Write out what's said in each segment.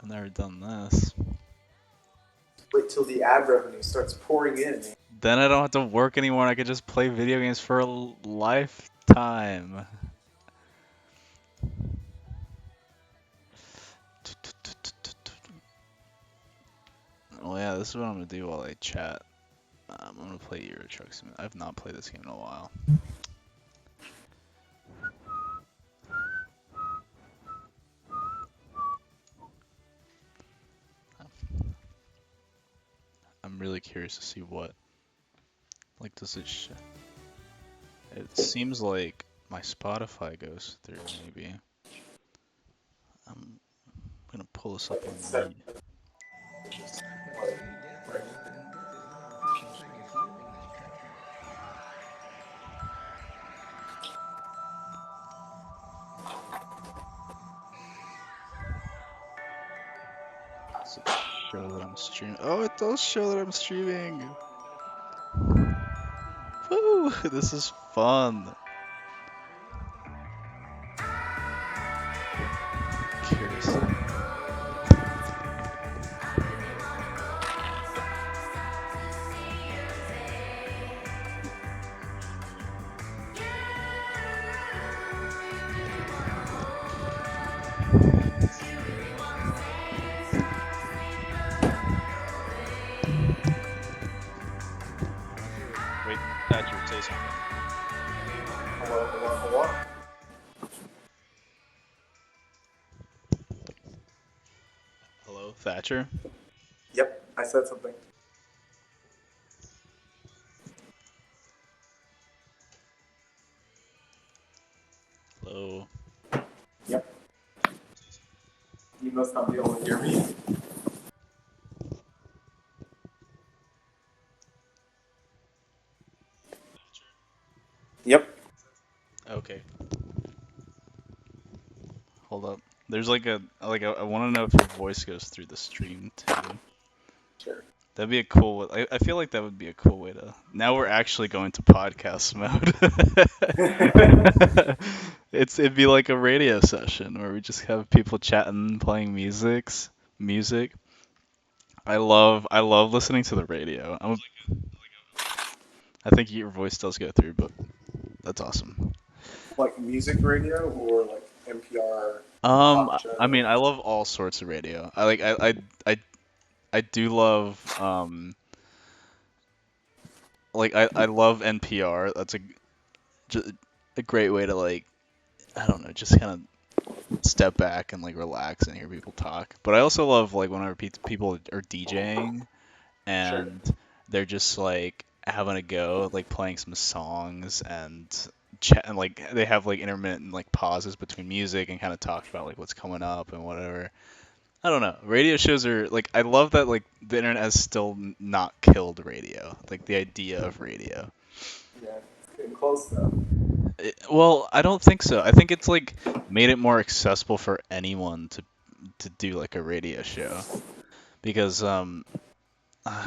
I've never done this. Wait till the ad revenue starts pouring in. Then I don't have to work anymore. I could just play video games for a lifetime. Oh yeah, this is what I'm gonna do while I chat. I'm gonna play Euro Truck Simulator. I've not played this game in a while. I'm really curious to see what, like, does it it seems like my Spotify goes through, maybe. I'm gonna pull this up on me. Does it show that I'm streaming? Oh, it does show that I'm streaming! Woo! This is fun! Curious. Wait, Thatcher, say something. Hello. Hello, Thatcher? Yep, I said something. Hello. Yep. You must not be able to hear me. Yep. Okay. Hold up. There's like I want to know if your voice goes through the stream too. Sure. That'd be a cool. I feel like that would be a cool way to. Now we're actually going to podcast mode. It'd be like a radio session where we just have people chatting, playing music. I love listening to the radio. I think your voice does go through, but that's awesome. Like music radio or like NPR? Talk show? I mean, I love all sorts of radio. I do love like I love NPR. That's a great way to, like, I don't know, just kind of step back and like relax and hear people talk. But I also love like whenever people are DJing and they're just like having a go, like playing some songs and chat, and like they have like intermittent like pauses between music and kind of talk about like what's coming up and whatever. I don't know. Radio shows are like, I love that like the internet has still not killed radio. Like the idea of radio. Yeah, it's getting close though. Well, I don't think so. I think it's like made it more accessible for anyone to do like a radio show because I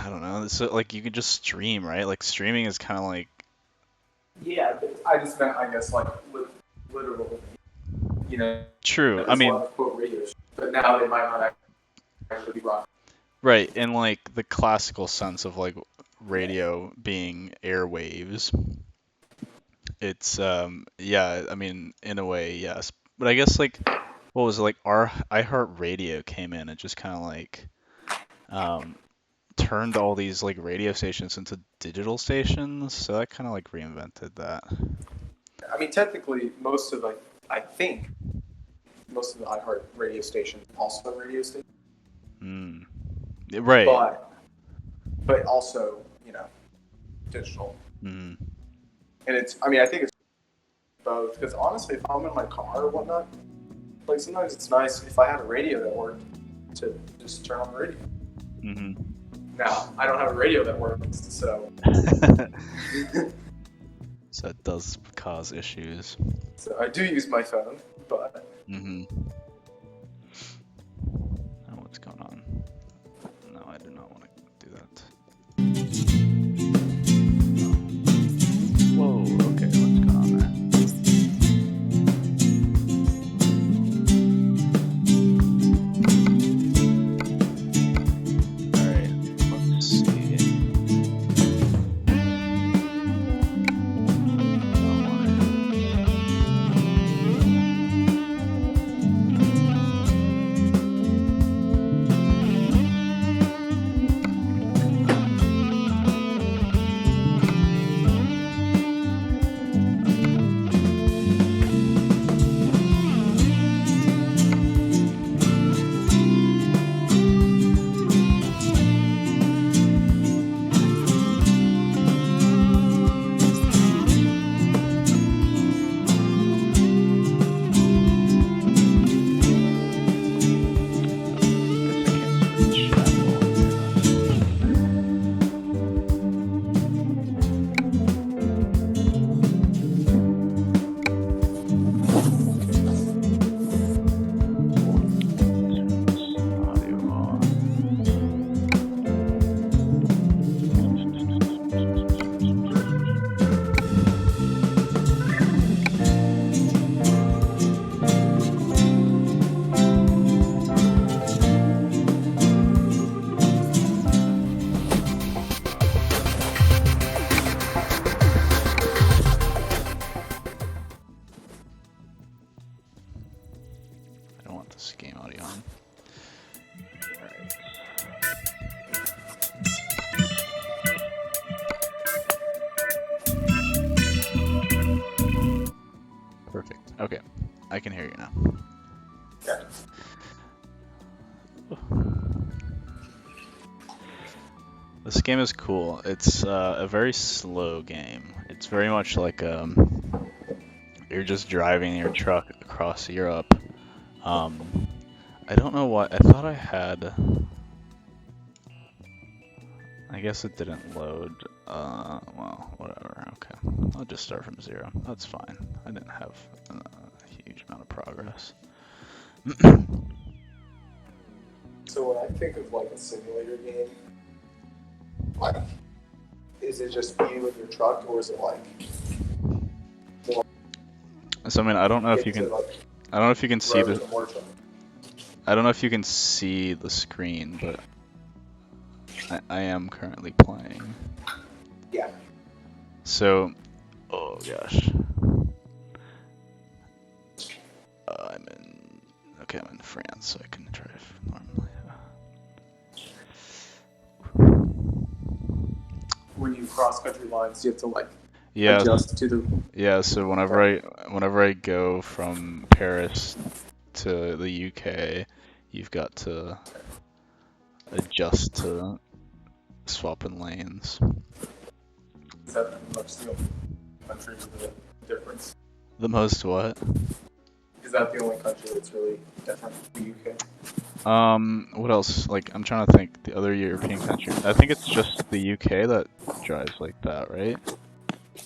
don't know. So like you can just stream, right? Like streaming is kind of like, Yeah, but I just meant, I guess, like literal. You know. true. I There's a mean, lot of quote radio shows, but now they might not actually be rock. right, in like the classical sense of like radio being airwaves. It's yeah, I mean in a way, yes. But I guess like what was it, like our iHeartRadio came in and just kind of like um turned all these like radio stations into digital stations, so that kind of like reinvented that. I mean, technically, most of I think most of the iHeart radio stations also radio stations, Mm. Right. but also, you know, digital. Mm. And it's, I mean, I think it's both, because honestly, if I'm in my car or whatnot, like sometimes it's nice if I had a radio that worked to just turn on the radio. Hmm. Now, I don't have a radio that works, so So it does cause issues. so I do use my phone, but Mm-hmm. Oh, what's going on? No, I do not want to do that. Whoa, okay, what's going on there? Okay, I can hear you now. Okay. This game is cool. It's a very slow game. It's very much like you're just driving your truck across Europe. I don't know what. I thought I had. I guess it didn't load. Well, whatever. Okay, I'll just start from 0. That's fine. I didn't have a huge amount of progress. So when I think of like a simulator game, like, is it just you and your truck, or is it like more So I mean, I don't know if you get to can. like I don't know if you can see drive the. to more truck? I don't know if you can see the screen, but I am currently playing. Yeah. So, oh gosh. Okay, I'm in France, so I can drive normally. When you cross country lines, you have to like Yeah, adjust to the. yeah. So whenever I go from Paris to the UK, you've got to adjust to swapping lanes. Is that much the only country with the difference? The most what? Is that the only country that's really different from the UK? What else? Like, I'm trying to think the other European country. I think it's just the UK that drives like that, right?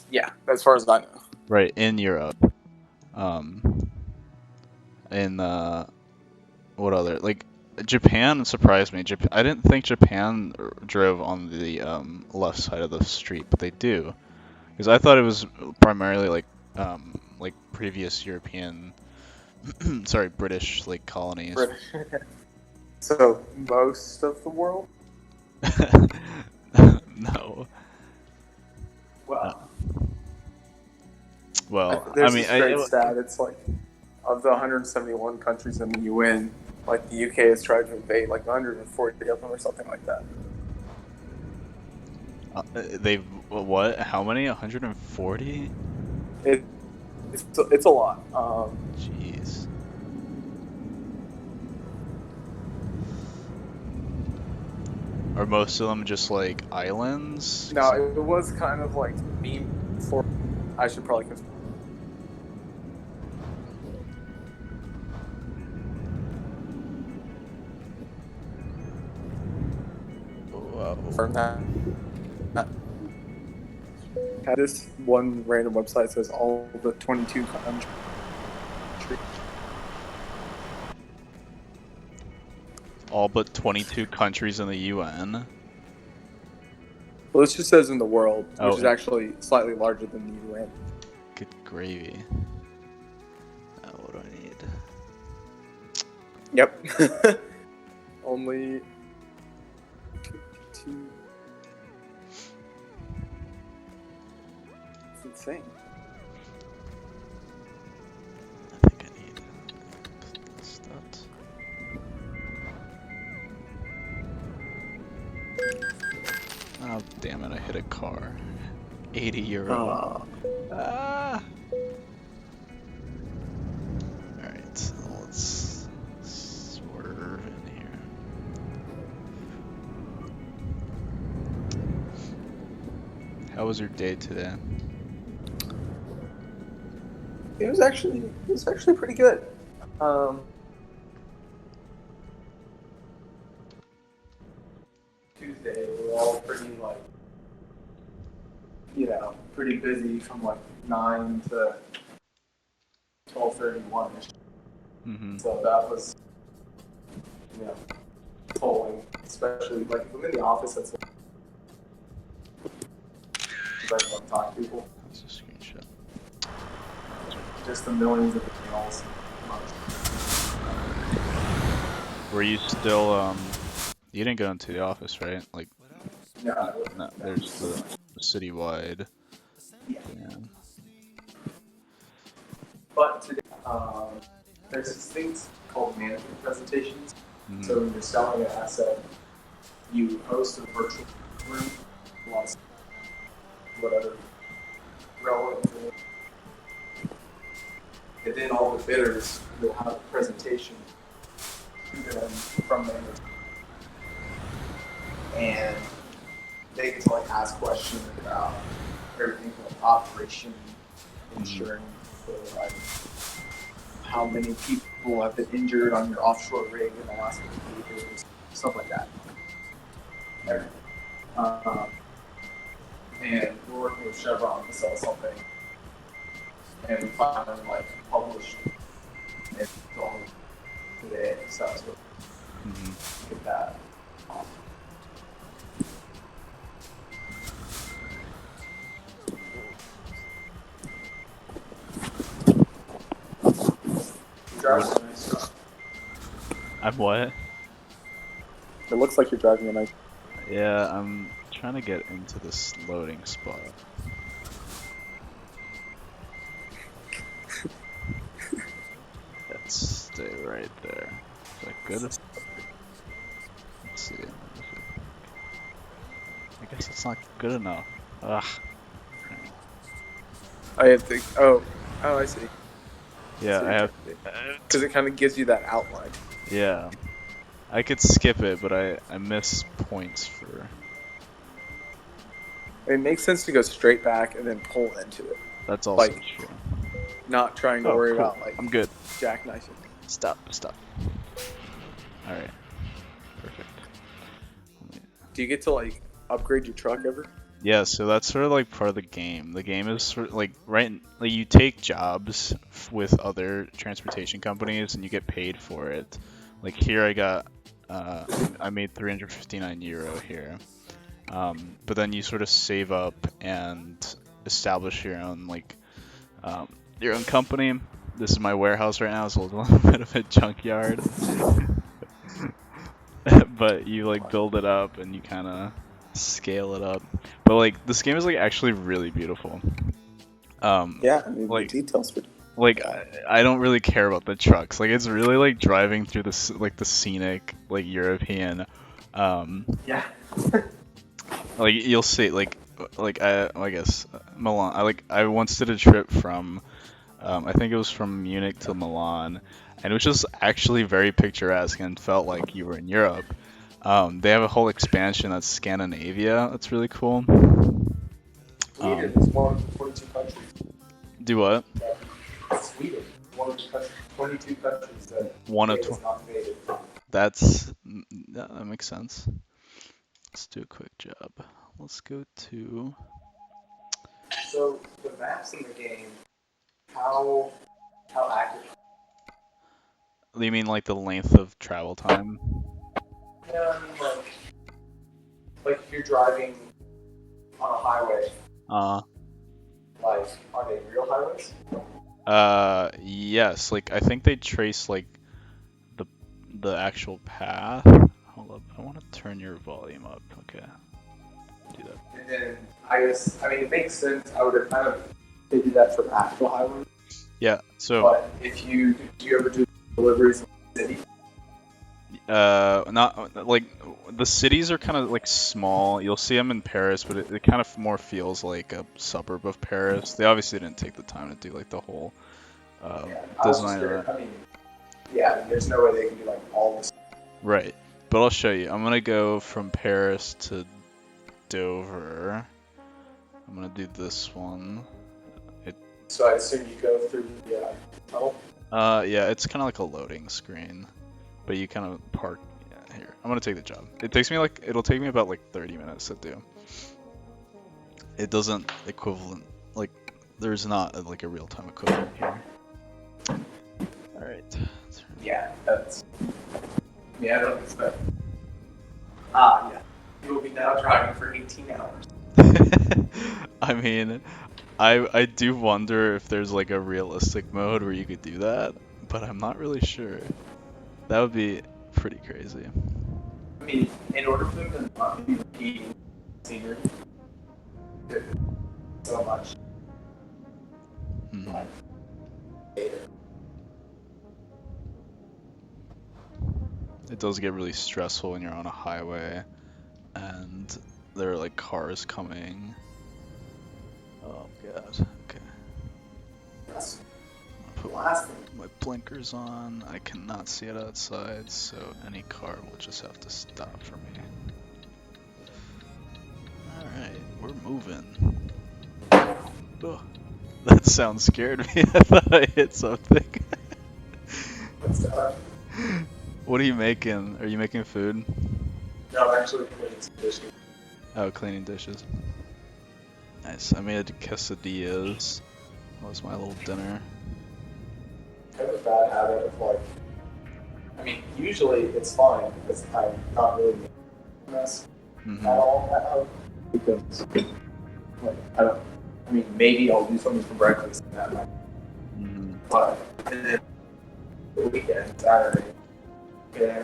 Yeah, as far as I know. Right, in Europe. In what other? Like, Japan surprised me. I didn't think Japan drove on the left side of the street, but they do. Because I thought it was primarily like previous European, sorry, British like colonies. British. So most of the world? No. Well, Well, I there's mean, this great stat. It's like of the 171 countries in the UN, like the UK has tried to invade like 140 of them or something like that. they've what? How many? 140? It's a lot. Jeez. Are most of them just like islands? No, it was kind of like meme for. I should probably confirm that. This one random website says all the 22 countries. All but 22 countries in the UN. Well, this just says in the world, which Oh, is actually slightly larger than the UN. Good gravy. What do I need? Yep. Only 2. It's insane. I think I need that. Oh, damn it, I hit a car. 80 euro. Ah! Alright, so let's swerve in here. How was your day today? It was actually pretty good. Tuesday, we were all pretty like, pretty busy from like 9 to 12:31 ish. Mm-hmm. So that was, tolling, especially like if I'm in the office. That's because I want to talk to people. That's a screenshot. Just the millions of emails. Were you still, you didn't go into the office, right? Like, Yeah. no, there's the citywide. Yeah. Yeah. But today, there's these things called management presentations. Mm-hmm. So when you're selling an asset, you host a virtual room, whatever relevant. and then all the bidders will have a presentation to them from them, and they get to like ask questions about everything from operation, insurance, so, like how many people have been injured on your offshore rig in the last few years, stuff like that. Everything. And we're working with Chevron to sell something, and we finally like published it. It's all today, so that's what get that. You're driving a nice truck. I'm what? It looks like you're driving a nice. Yeah, I'm trying to get into this loading spot. Let's stay right there. Is that good? Let's see. I guess it's not good enough. Ugh. I have to. Oh, I see. Yeah, I have. Because it kind of gives you that outline. Yeah. I could skip it, but I miss points for. It makes sense to go straight back and then pull into it. That's also like, true. Not trying to worry about like. I'm good. Jackknifing. Stop. Alright. Perfect. Do you get to like upgrade your truck ever? Yeah, so that's sort of like part of the game. The game is sort of like like you take jobs with other transportation companies and you get paid for it. Like here I made 359 euro here. But then you sort of save up and establish your own your own company. This is my warehouse right now. It's a little bit of a junkyard. But you like build it up and you kind of scale it up. But like this game is like actually really beautiful. Yeah, I mean, like the details for. like I don't really care about the trucks. Like it's really like driving through this like the scenic like European. Yeah. Like you'll see like I guess Milan. I once did a trip from I think it was from Munich to Milan, and it was just actually very picturesque and felt like you were in Europe. They have a whole expansion that's Scandinavia. That's really cool. Sweden is one of the 22 countries. Do what? Sweden, one of the 22 countries that One of is not invaded. that makes sense. Let's do a quick job. Let's go to. So the maps in the game, how accurate? You mean like the length of travel time? Yeah, I mean like if you're driving on a highway, like are they real highways? Yes. Like I think they trace like the actual path. Hold up. I want to turn your volume up. Okay. Do that. And then I guess it makes sense. I would have kind of figured that for actual highways. Yeah. So. But if you do you ever do deliveries in the city? Not like the cities are kind of like small. You'll see them in Paris, but it kind of more feels like a suburb of Paris. They obviously didn't take the time to do like the whole design of that. There's no way they can do like all this. Right, but I'll show you. I'm gonna go from Paris to Dover. I'm gonna do this one. So I assume you go through the tunnel? Yeah, it's kind of like a loading screen, but you kind of park. Yeah, here. I'm gonna take the job. It'll take me about like 30 minutes to do. It doesn't equivalent, like, there's not like a real-time equivalent here. Alright. Yeah, I don't expect. Yeah. You will be now driving for 18 hours. I mean, I do wonder if there's like a realistic mode where you could do that, but I'm not really sure. That would be pretty crazy. I mean, in order for them to not be repeating scenery so much, like, later. It does get really stressful when you're on a highway and there are like cars coming. Oh god. Okay. Yes. I'll put last thing. my blinkers on. I cannot see it outside, so any car will just have to stop for me. Alright, we're moving. Oh, that sound scared me. I thought I hit something. What are you making? Are you making food? No, I'm actually cleaning some dishes. Oh, cleaning dishes. Nice. I made quesadillas. That was my little dinner. I have a bad habit of like, I mean, usually it's fine because I'm not really making a mess at all at home because, like, I mean, maybe I'll do something for breakfast and that might, but and then the weekend, Saturday, yeah,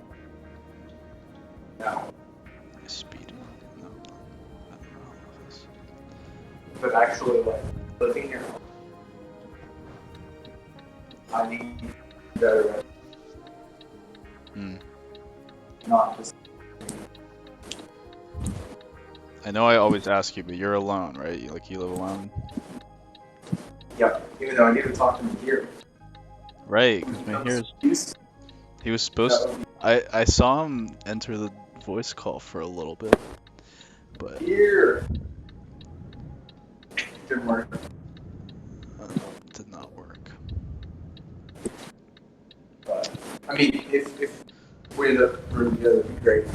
no. Speed. No. I don't know how this. But actually, like, living here, I need better, not just. I know I always ask you, but you're alone, right? You live alone? Yep, even though I get to talk to him here. Right, because Mahir's... He was supposed to... I saw him enter the voice call for a little bit, but... Here! Didn't work. Did not work. But, I mean, if we end up room together, it'd be great.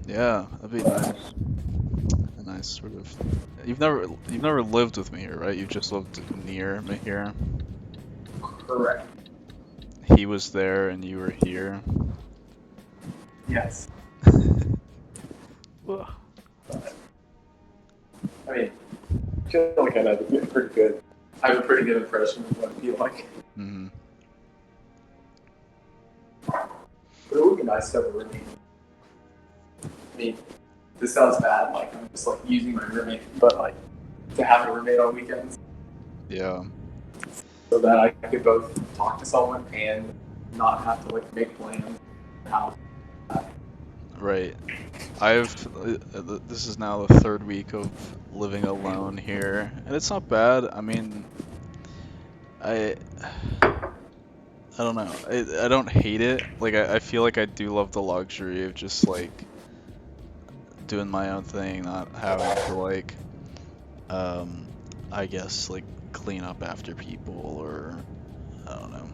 Yeah, that'd be nice. A nice sort of... You've never lived with me here, right? You've just lived near me here. Correct. He was there and you were here. Yes. Ugh. I mean, I feel like I have a pretty good impression of what I feel like. But it would be nice to have a roommate. I mean, this sounds bad, like I'm just like using my roommate, but like to have a roommate on weekends. Yeah. So that I could both talk to someone and not have to like make plans. Right. This is now the third week of living alone here, and it's not bad. I mean, I don't know. I don't hate it. Like, I feel like I do love the luxury of just like doing my own thing, not having to like, I guess like clean up after people or I don't know.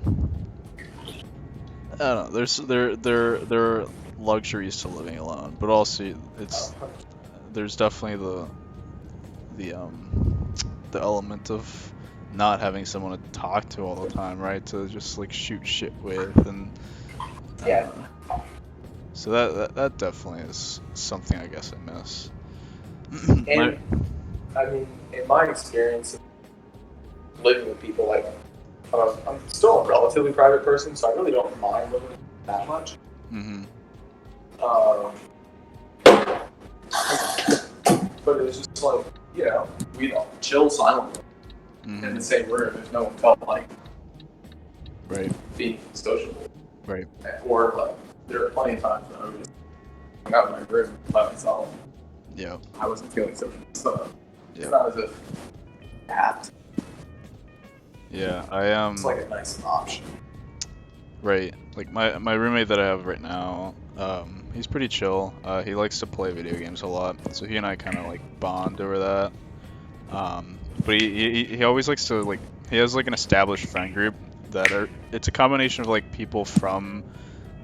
I don't know. There are luxuries to living alone, but also there's definitely the element of not having someone to talk to all the time, right? To just like shoot shit with and Yeah. So that definitely is something I guess I miss. And I mean, in my experience, living with people, like I'm still a relatively private person, so I really don't mind living that much. But it was just like, you know, we'd all chill silently in the same room if no one felt like being sociable. Right. Or like, there were plenty of times when I would just hang out in my room by myself. Yeah. I wasn't feeling social, so Yeah. it's not as if I have to. Yeah, It's like a nice option. Right. Like my roommate that I have right now, he's pretty chill. He likes to play video games a lot, so he and I kind of like bond over that. But he always likes to like he has like an established friend group it's a combination of like people from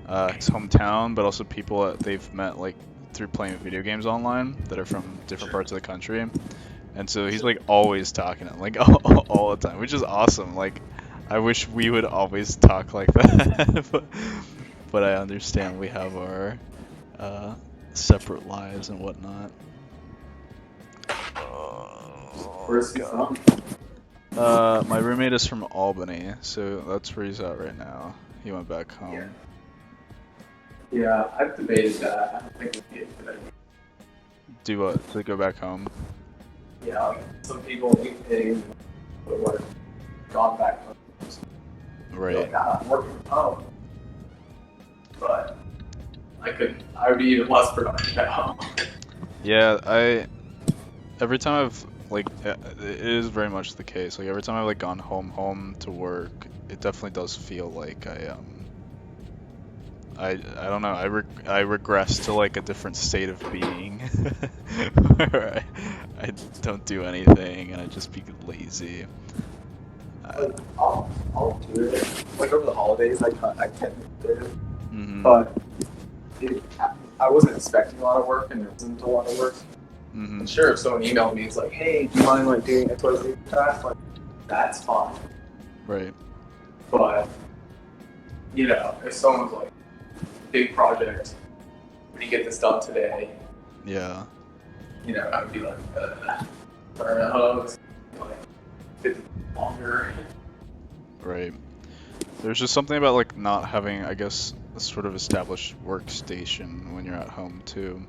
his hometown, but also people that they've met like through playing video games online that are from different parts of the country. And so he's like always talking to them, like all the time, which is awesome. Like, I wish we would always talk like that, but I understand we have our separate lives and whatnot. Where's he from? My roommate is from Albany, so that's where he's at right now. He went back home. Yeah, I've debated that. I don't think it'd be a good idea. Do what? To go back home? Yeah, like some people would have gone back home. Right. Like, I'm working from home. But I would be even less productive at home. Yeah, every time I've like it is very much the case. Like every time I've like gone home to work, it definitely does feel like I don't know. I regress to like a different state of being where I don't do anything and I just be lazy. Like, I'll do it. Like over the holidays, I tend to do it. Mm-hmm. But I wasn't expecting a lot of work, and there wasn't a lot of work. Mm-hmm. And sure, if someone emailed me, it's like, hey, do you mind like doing X, Y, Z task? Like, that's fine. Right. But you know, if someone's like, big project, when you get this done today, Yeah. you know, I would be like, I don't know, it's like 50 longer. Right. There's just something about like not having, I guess, a sort of established workstation when you're at home too.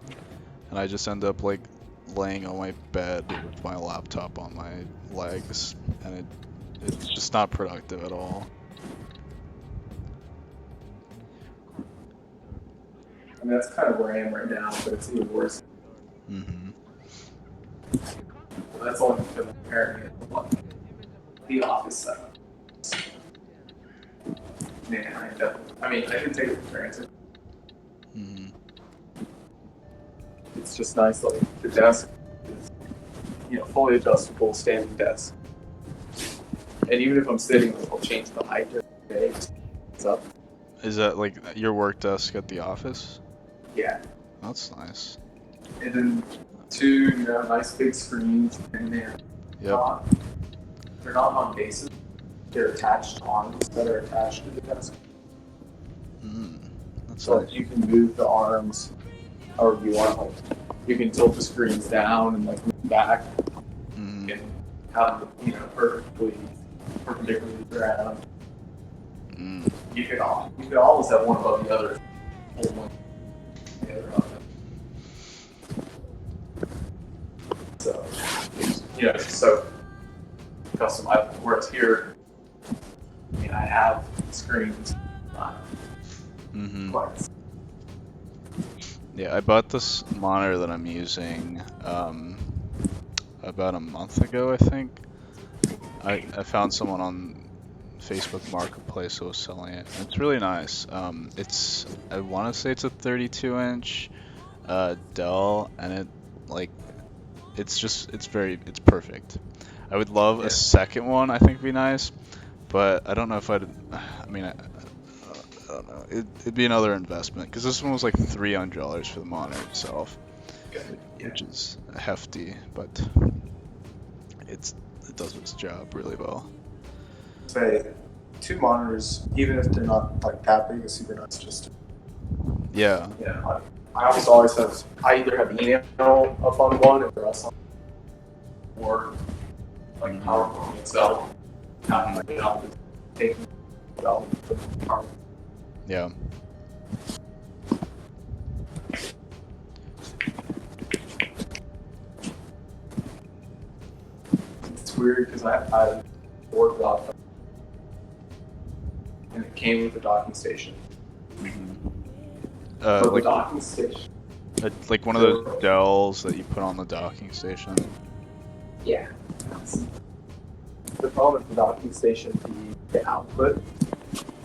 And I just end up like laying on my bed with my laptop on my legs, and it's just not productive at all. I mean, that's kind of where I am right now, but it's even worse. Mm-hmm. That's only because I'm comparing it to like the office setup. Man, I mean, I can take it for granted. Mm-hmm. It's just nice, like the desk is, you know, fully adjustable, standing desk. And even if I'm sitting, I'll change the height every day. It's up. Is that like your work desk at the office? Yeah. That's nice. And then two, you know, nice big screens, and they're Yep. they're not on bases. They're attached arms that are attached to the desk. That's So nice. you can move the arms however you want. Like you can tilt the screens down and like move back Mm-hmm. and have them, you know, perfectly perpendicularly ground. Mm. You could almost have one above the other. Hold one the other on it. So you know, it's so custom. Whereas here, I mean, I have screens. Mm-hmm. Quite. Yeah, I bought this monitor that I'm using about a month ago, I think. I found someone on Facebook Marketplace who was selling it. And it's really nice. I want to say it's a 32-inch Dell, and it's perfect. I would love a second one. I think would be nice, but I don't know if I don't know. It'd be another investment because this one was like $300 for the monitor itself, which is hefty, but it does its job really well. Say, two monitors, even if they're not like that big, is super nice. Just Yeah. yeah, I always have. I either have email up on one or else on, or like PowerPoint itself. Not like it out, taking it out. Yeah. It's weird because I worked off, and it came with the docking station. Like the docking station. Like one of those Dells that you put on the docking station. Yeah. The problem with the docking station, the output,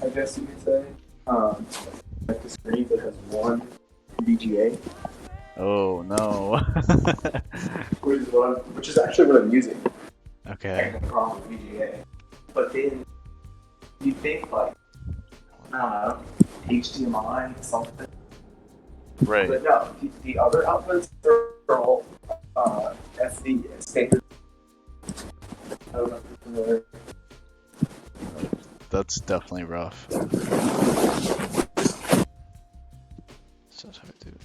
I guess you could say, like the screen that has one VGA. Oh no. which is actually what I'm using. Okay. The problem with VGA. But then you think like, I don't know, HDMI, something. Right. But no, the other outputs are all SD standard. I don't know if you're familiar. That's definitely rough. So that's how I do it.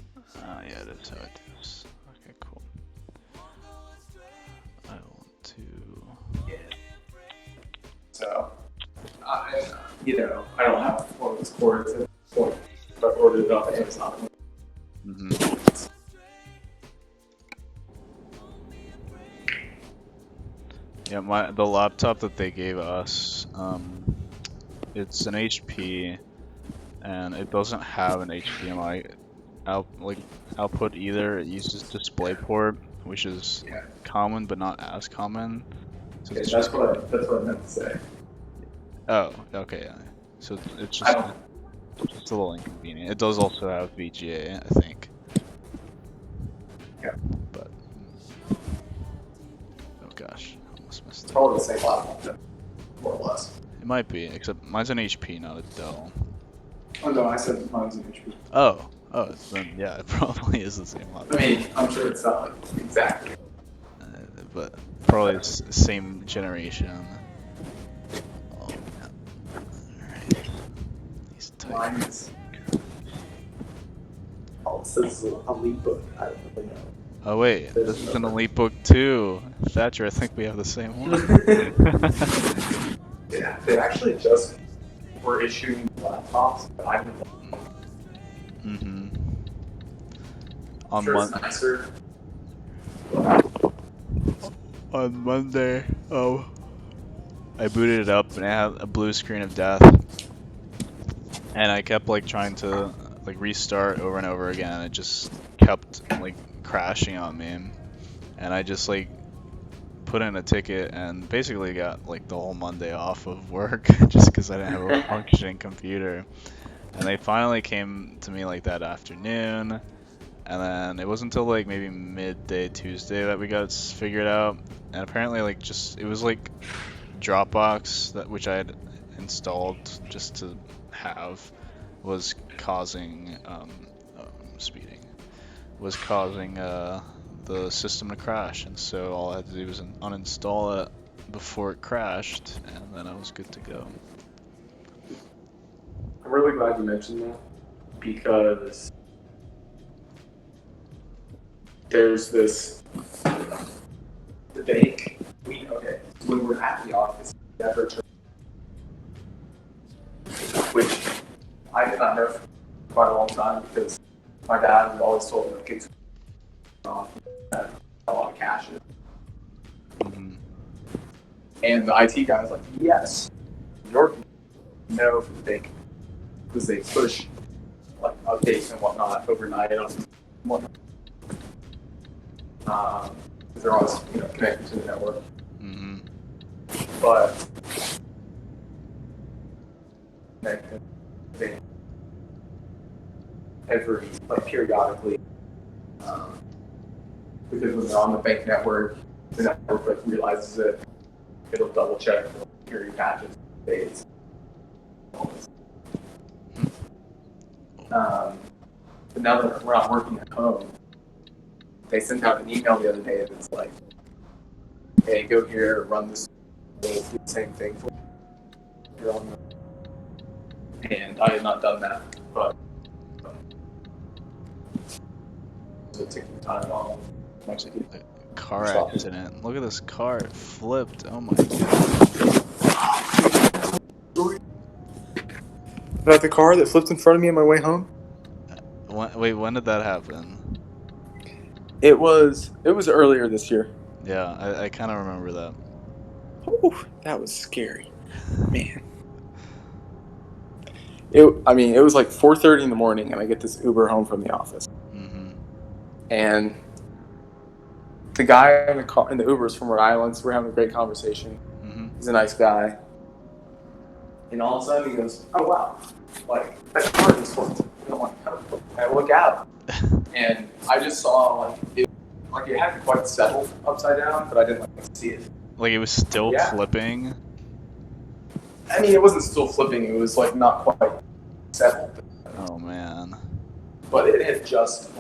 Yeah, that's how I do this. Okay, cool. I want to. Yeah. So, you know, I don't have one of those cords at this point, but I ordered it off Amazon. Mm-hmm. Yeah, the laptop that they gave us, it's an HP, and it doesn't have an HDMI output either. It uses DisplayPort, which is Yeah. common but not as common. So Okay, it's that's just what I meant to say. oh, okay, yeah. So it's I just don't. a little inconvenient. It does also have VGA, I think, Yeah. but oh gosh, I almost missed It's it. probably the same platform, more or less. It might be, except mine's an HP, not a Dell. Oh no, I said mine's an HP. Oh, then yeah, it probably is the same I laptop. mean, I'm sure it's not like exactly. Uh, but probably same generation. Oh man. Alright. These Mine type. is. Oh, it says a leap book. I don't really know. Oh wait, There's this is an another. Elite Book too. Thatcher, I think we have the same one. Yeah, they actually just were issuing laptops, but I'm Mm-hmm. sure it's nicer. On Monday, I booted it up and it had a blue screen of death, and I kept like trying to like restart over and over again, and it just kept like crashing on me, and I just like put in a ticket and basically got like the whole Monday off of work just because I didn't have a functioning computer. And they finally came to me like that afternoon, and then it wasn't until like maybe midday Tuesday that we got it figured out. And apparently like just it was like Dropbox that which I had installed just to have was causing speeding was causing the system to crash, and so all I had to do was uninstall it before it crashed, and then I was good to go. I'm really glad you mentioned that because there's this debate. When we're at the office, we have our church, which I did not know for quite a long time because my dad had always told me that kids had a lot of cash. Mm-hmm. And the IT guy was like, yes, your no for the bank because they push like updates and whatnot overnight on whatnot. Because they're always connected to the network. Mm-hmm. But connected they every periodically because when they're on the bank network, the network like realizes it, it'll double check security patches, dates. But now that we're not working at home, they sent out an email the other day that's like, hey, go here, run this, do the same thing for you. And I had not done that, but it took some time off. Actually, Car accident. Look at this car. It flipped. Oh my god. about the car that flipped in front of me on my way home? Wait, when did that happen? It was earlier this year. Yeah, I kind of remember that. Ooh, that was scary, man. It was like 4:30 in the morning, and I get this Uber home from the office, Mm-hmm. and the guy in the Uber is from Rhode Island, so we're having a great conversation. Mm-hmm. He's a nice guy, and all of a sudden he goes, "Oh wow, like that car just flipped." And I'm like, "Oh." And I look out, and I just saw it hadn't quite settled upside down, but I didn't see it. Like it was still flipping. I mean, it wasn't still flipping. It was like not quite settled. Oh man. But it had just,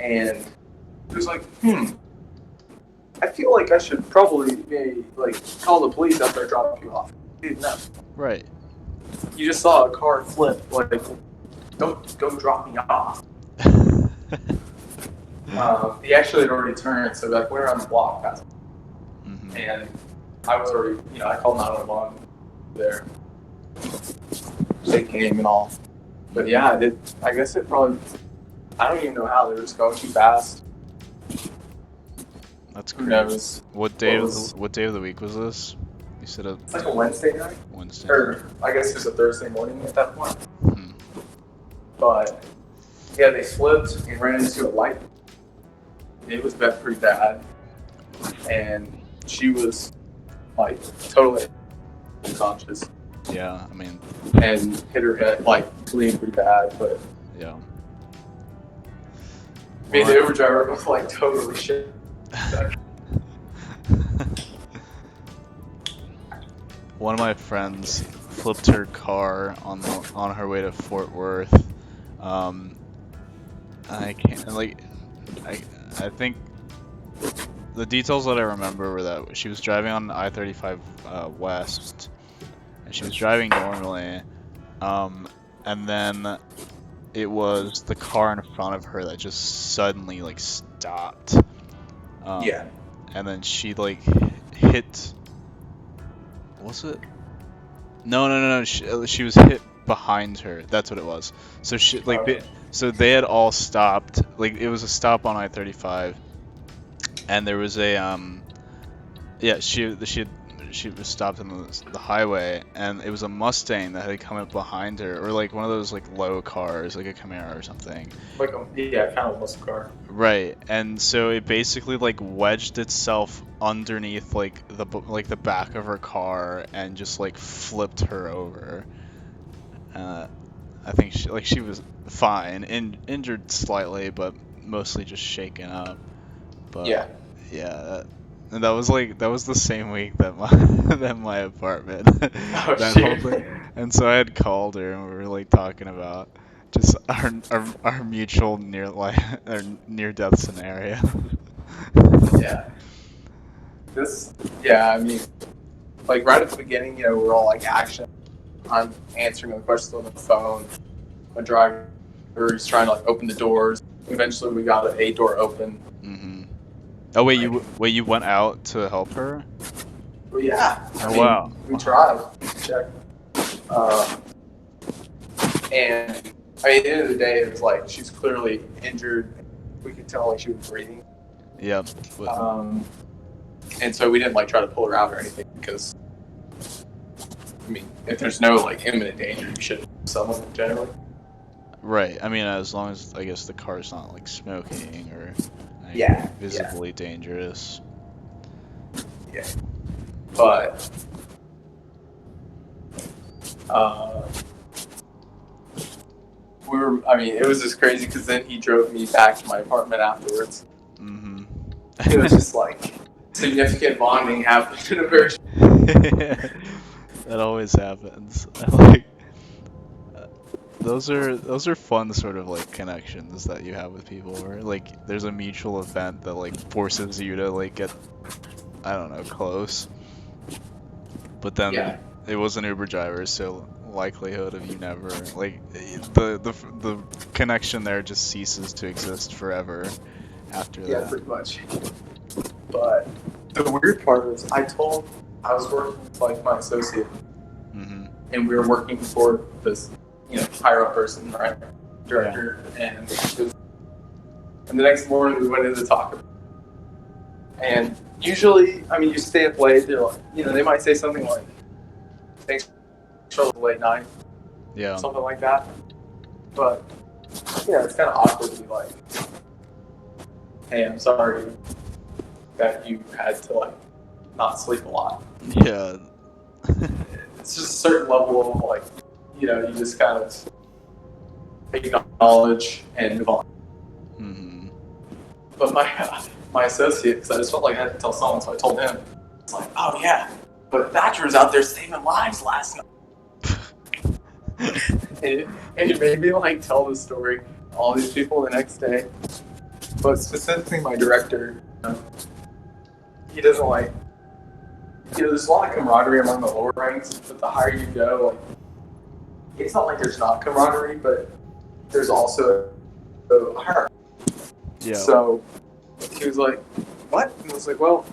and it was like, I feel like I should probably call the police after I drop you off. No. Right. You just saw a car flip. Don't go drop me off. He actually had already turned, so we were on the block past, and I was already, I called 911 there. They came and all. But yeah, I guess it probably, I don't even know how, they were just going too fast. That's Who crazy. knows? What day of the week was this? You said it's like a Wednesday night. Wednesday. Or I guess it was a Thursday morning at that point. But yeah, they flipped and ran into a light. it was pretty bad, and she was like totally unconscious. Yeah, I mean, and hit her head like bleeding pretty bad. But yeah. I mean, the Uber driver was like totally shit. One of my friends flipped her car on her way to Fort Worth. I can't like I think the details that I remember were that she was driving on I-35 west, and she was driving normally, and then it was the car in front of her that just suddenly like stopped. Yeah. And then she like hit. Was it? No. She was hit behind her. That's what it was. So she like so they had all stopped. Like it was a stop on I-35, and there was a yeah, she was stopped on the highway, and it was a Mustang that had come up behind her, or like one of those like low cars, like a Camaro or something. Like kind of a muscle car. Right, and so it basically like wedged itself underneath like the back of her car and just like flipped her over. I think she was fine, injured slightly, but mostly just shaken up. But yeah, and that was the same week that my that my apartment Oh, that shit. whole thing. And so I had called her and we were like talking about just our mutual near death scenario. Yeah. I mean, like right at the beginning, we're all like action. I'm answering the questions on the phone. My driver is trying to like open the doors. Eventually, we got a door open. Mm-hmm. Oh wait, you went out to help her? But yeah. Wow. We tried. Check. And I mean, at the end of the day, it was like she's clearly injured. We could tell like she was breathing. Yep. And so we didn't like try to pull her out or anything because, I mean, if there's no like imminent danger, you shouldn't someone generally. Right. I mean, as long as I guess the car's not like smoking or visibly dangerous. Yeah. But I mean, it was just crazy because then he drove me back to my apartment afterwards. Mm-hmm. It was just like significant bonding happened in a very. That always happens. Like those are fun sort of like connections that you have with people where like there's a mutual event that like forces you to like get, I don't know, close. But then it was an Uber driver, so likelihood of you never like the connection there just ceases to exist forever after that. Yeah, pretty much. But the weird part is I was working with like my associate, and we were working for this higher up person, right, director, and the next morning we went in to talk about it. And usually, I mean, you stay up late, they're like, they might say something like, thanks for the late night, something like that. But it's kind of awkward to be like, hey, I'm sorry that you had to like not sleep a lot. Yeah. It's just a certain level of like, you just kind of acknowledge and move on. Mm-hmm. But my associate, because I just felt like I had to tell someone, so I told him. It's like, oh yeah, but Thatcher was out there saving lives last night. and it made me like tell the story to all these people the next day. But specifically my director, he doesn't like, there's a lot of camaraderie among the lower ranks, but the higher you go, like, it's not like there's not camaraderie, but there's also a hierarchy. Yeah. So he was like, what? And I was like, well,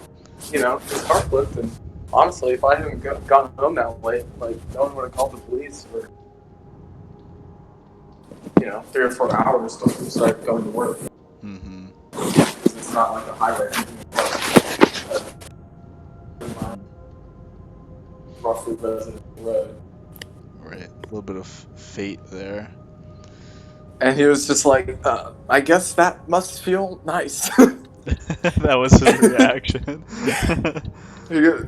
his car flipped, and honestly, if I hadn't gotten home that late, like, no one would have called the police for, 3 or 4 hours to start going to work. Mm-hmm. Because it's not like a highway. Roughly resident road. Right. A little bit of fate there. And he was just like, I guess that must feel nice. That was his reaction.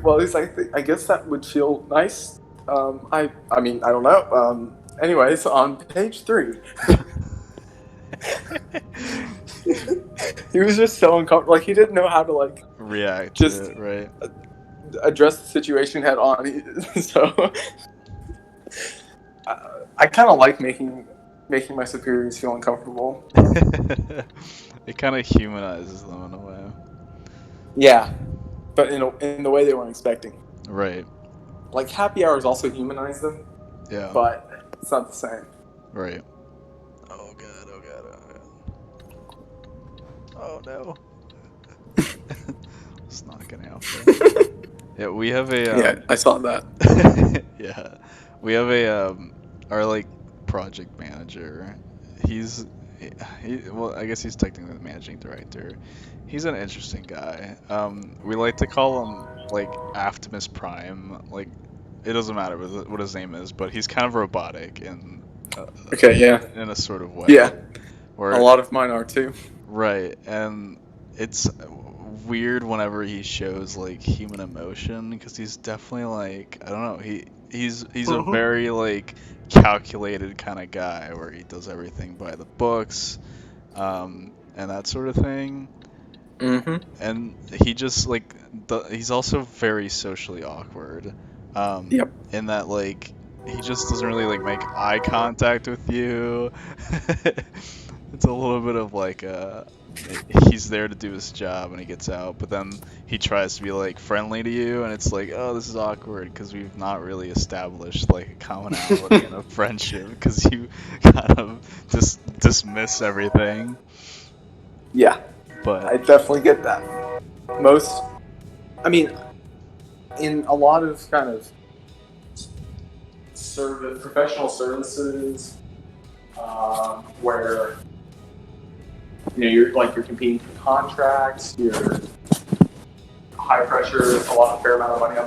Well, he's like, I guess that would feel nice. I mean, I don't know. Anyways, on page 3, he was just so uncomfortable. Like, he didn't know how to like React to just it, right? address the situation head on. So I kind of like making my superiors feel uncomfortable. It kind of humanizes them in a way. Yeah, but in the way they weren't expecting. Right. Like happy hours also humanize them, Yeah. but it's not the same. Right. Oh god, oh god, oh god. Oh no. It's not gonna happen. Yeah, we have a Yeah, I saw that. yeah. We have a our like project manager. He's well, I guess he's technically the managing director. He's an interesting guy. We like to call him like Optimus Prime. Like it doesn't matter what his name is, but he's kind of robotic Okay, yeah, in a sort of way. yeah. A Where lot of mine are too. right, and it's weird whenever he shows like human emotion because he's definitely like I don't know he's a very like calculated kind of guy where he does everything by the books, and that sort of thing. Mm-hmm. And he just like he's also very socially awkward. Yep. In that like he just doesn't really like make eye contact with you. It's a little bit of like he's there to do his job and he gets out, but then he tries to be like friendly to you, and it's like, oh, this is awkward because we've not really established like a commonality and a friendship because you kind of just dismiss everything. Yeah, But I definitely get that. I mean, in a lot of kind of professional services, where you're competing for contracts, you're high pressure, a fair amount of money.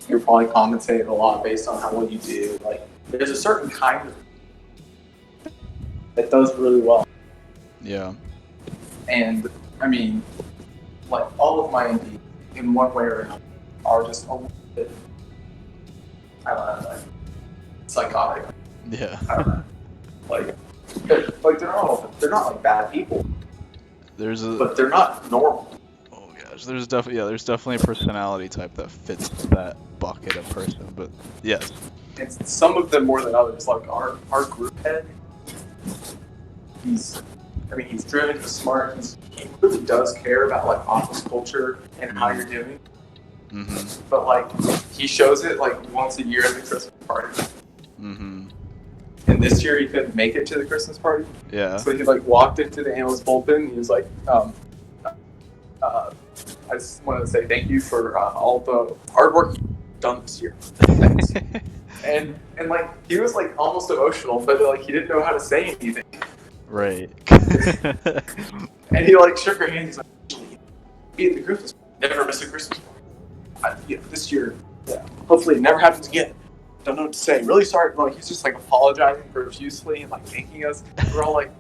You're probably compensated a lot based on how well you do. Like, there's a certain kind of that does really well. yeah. And I mean, like all of my MDs, in one way or another, are just a little bit, I don't know, like psychotic. Yeah. I don't know. Like they're not like bad people, but they're not normal. Oh gosh, there's definitely a personality type that fits that bucket of person, but yes. And some of them more than others. Like our group head, he's driven, he's smart, he really does care about like office culture and how you're doing. Mm-hmm. But like he shows it like once a year at the Christmas party. Mm-hmm. And this year he couldn't make it to the Christmas party. Yeah. So he like walked into the analyst bullpen and he was like, I just wanted to say thank you for all the hard work you've done this year. Thanks. and like he was like almost emotional, but like he didn't know how to say anything. Right. And he like shook her hand. He's like, be at the Christmas party. Never miss a Christmas party. This year, yeah, hopefully it never happens again. Don't know what to say. Really sorry. Like he's just like apologizing profusely and like thanking us. We're all like,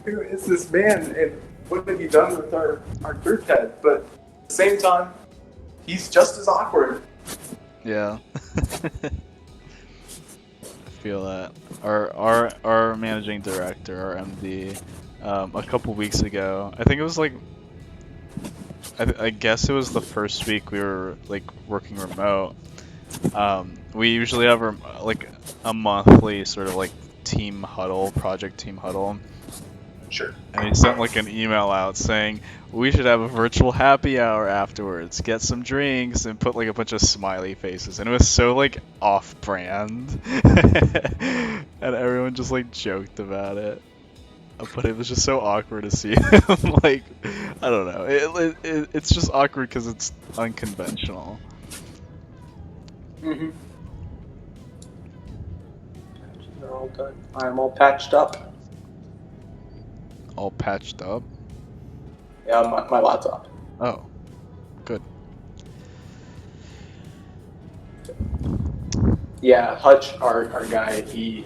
who is this man? And what have you done with our group head? But at the same time, he's just as awkward. Yeah. I feel that. Our managing director, our MD, a couple weeks ago, I think it was like, I guess it was the first week we were like working remote. We usually have like a monthly sort of like project team huddle. Sure. And he sent like an email out saying we should have a virtual happy hour afterwards, get some drinks, and put like a bunch of smiley faces. And it was so like off-brand, and everyone just like joked about it. But it was just so awkward to see him. Like, I don't know. It's just awkward because it's unconventional. Mm-hmm. They're all done. I'm all patched up. All patched up? Yeah, my laptop. Oh, good. Yeah, Hutch, our guy, he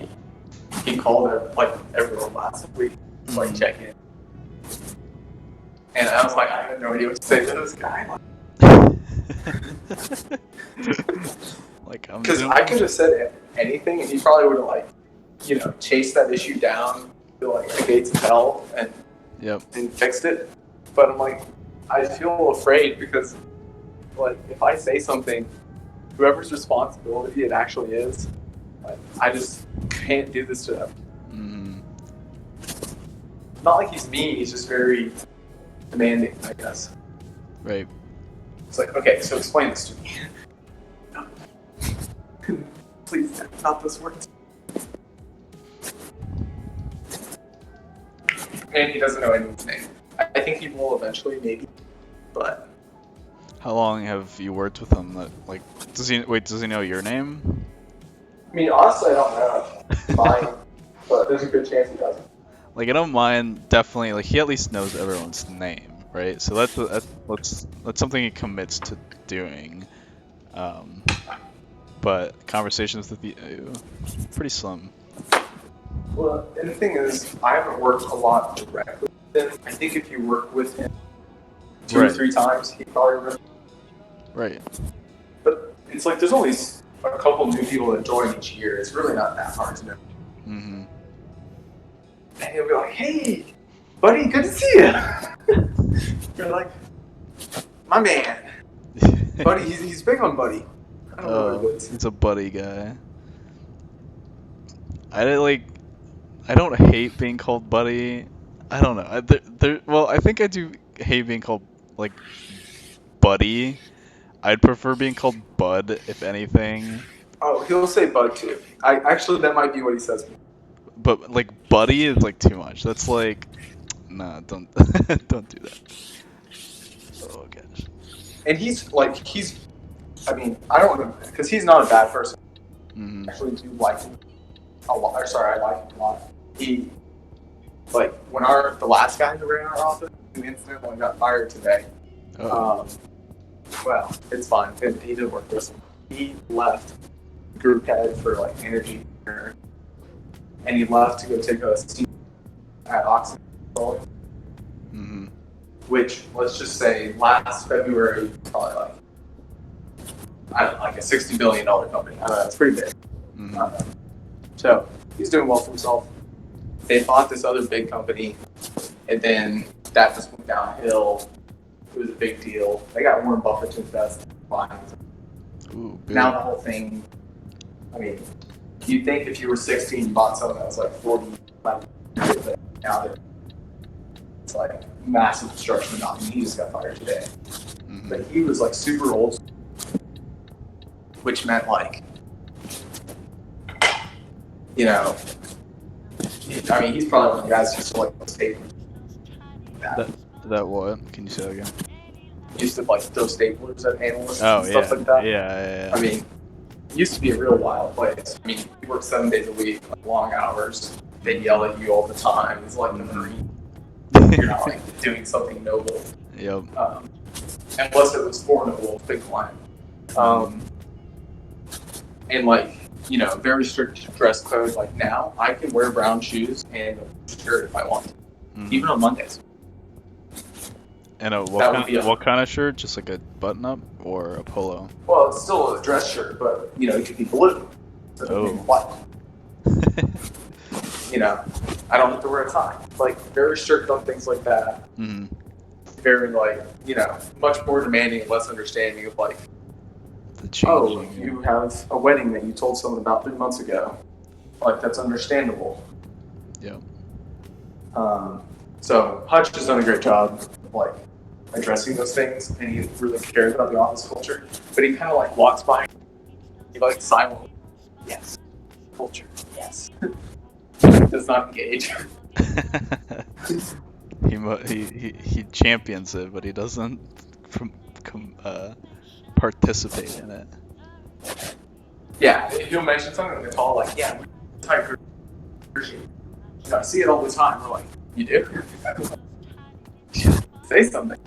called like everyone last week. just like check in. And I was like, I have no idea what to say to this guy. Like, because I could have said anything, and he probably would have like, chased that issue down to like the gates of hell and fixed it. But I'm like, I feel afraid because, like, if I say something, whoever's responsibility it actually is, like, I just can't do this to them. Not like he's mean, he's just very demanding, I guess. Right. It's like, okay, so explain this to me. Please, not those words. And he doesn't know anyone's name. I think he will eventually, maybe, but... How long have you worked with him? That, like, does he know your name? I mean, honestly, I don't know mine, but there's a good chance he doesn't. Like, I don't mind, definitely, like, he at least knows everyone's name, right? So that's something he commits to doing. But conversations with you, pretty slim. Well, and the thing is, I haven't worked a lot directly with him. I think if you work with him 2 or 3 times, he probably remembers. Right. But it's like there's only a couple new people that join each year. It's really not that hard to know. Mm-hmm. And he'll be like, "Hey, buddy, good to see you." You're like, "My man, buddy. He's big on buddy." I don't know what it is. He's a buddy guy. I don't hate being called buddy. I don't know. Well, I think I do hate being called like buddy. I'd prefer being called bud, if anything. Oh, he'll say bud too. That might be what he says. But like buddy is like too much. That's like, nah, don't don't do that. Oh gosh. And I mean, I don't know, because he's not a bad person. Mm-hmm. I actually do like him a lot. Or sorry, I like him a lot. He, like, when the last guy who ran our office, who incidentally got fired today. Oh. Well, it's fine. He did work for us. He left group head for like energy, and he left to go take a seat at Oxygen. Mm-hmm. Which, let's just say, last February, probably like a $60 billion company. I don't know, it's pretty big. Mm-hmm. So he's doing well for himself. They bought this other big company, and then that just went downhill. It was a big deal. They got Warren Buffett to invest. Ooh, now the whole thing. I mean, you'd think if you were 16, you bought something that was like 40, but now it's like massive destruction. I mean, he just got fired today. Mm-hmm. But he was like super old, which meant like, I mean, he's probably one of the guys who used to like staplers. That what? Can you say that again? Used to like throw staplers at analysts Oh, and stuff like that. Yeah. I mean, it used to be a real wild place. I mean, you work 7 days a week, like long hours. They yell at you all the time. It's like the Marine. You're not like doing something noble. Yep. Unless it was for noble, big client. And like, very strict dress code. Like now, I can wear brown shoes and a shirt if I want to, even on Mondays. And what kind of shirt? Just like a button-up or a polo? Well, it's still a dress shirt, but it could be blue. So white. I don't have to wear a tie. Like, very strict on things like that. Mm-hmm. Very much more demanding and less understanding of like, you have a wedding that you told someone about 3 months ago. Like, that's understandable. Yeah. So Hutch has done a great job of like addressing those things, and he really cares about the office culture. But he kind of like walks by, he like silently, yes, culture, yes. Does not engage. he champions it, but he doesn't participate in it. Yeah, he'll mention something and it's all like, yeah, type I see it all the time. We're like, you do? Say something.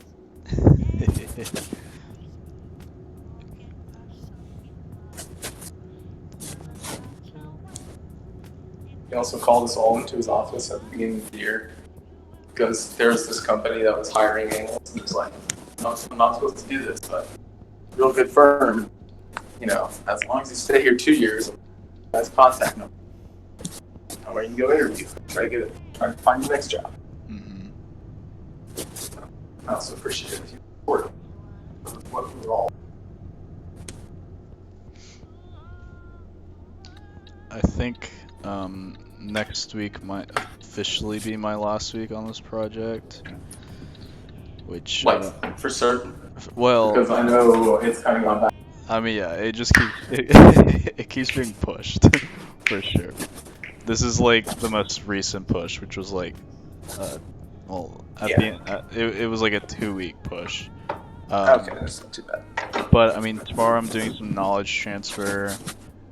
He also called us all into his office at the beginning of the year. because there was this company that was hiring analysts, and it's like, I'm not supposed to do this, but real good firm, as long as you stay here 2 years, that's contact number. And where you can go interview, try to find your next job. Mm-hmm. I also appreciate it if you support what we're all. I think next week might officially be my last week on this project, which For certain. well, Because I know it's kind of gone back. I mean, yeah, it just keeps it keeps being pushed for sure. This is like the most recent push, which was like, well, at the end, it was like a 2-week push. Okay, that's not too bad. But I mean, tomorrow I'm doing some knowledge transfer.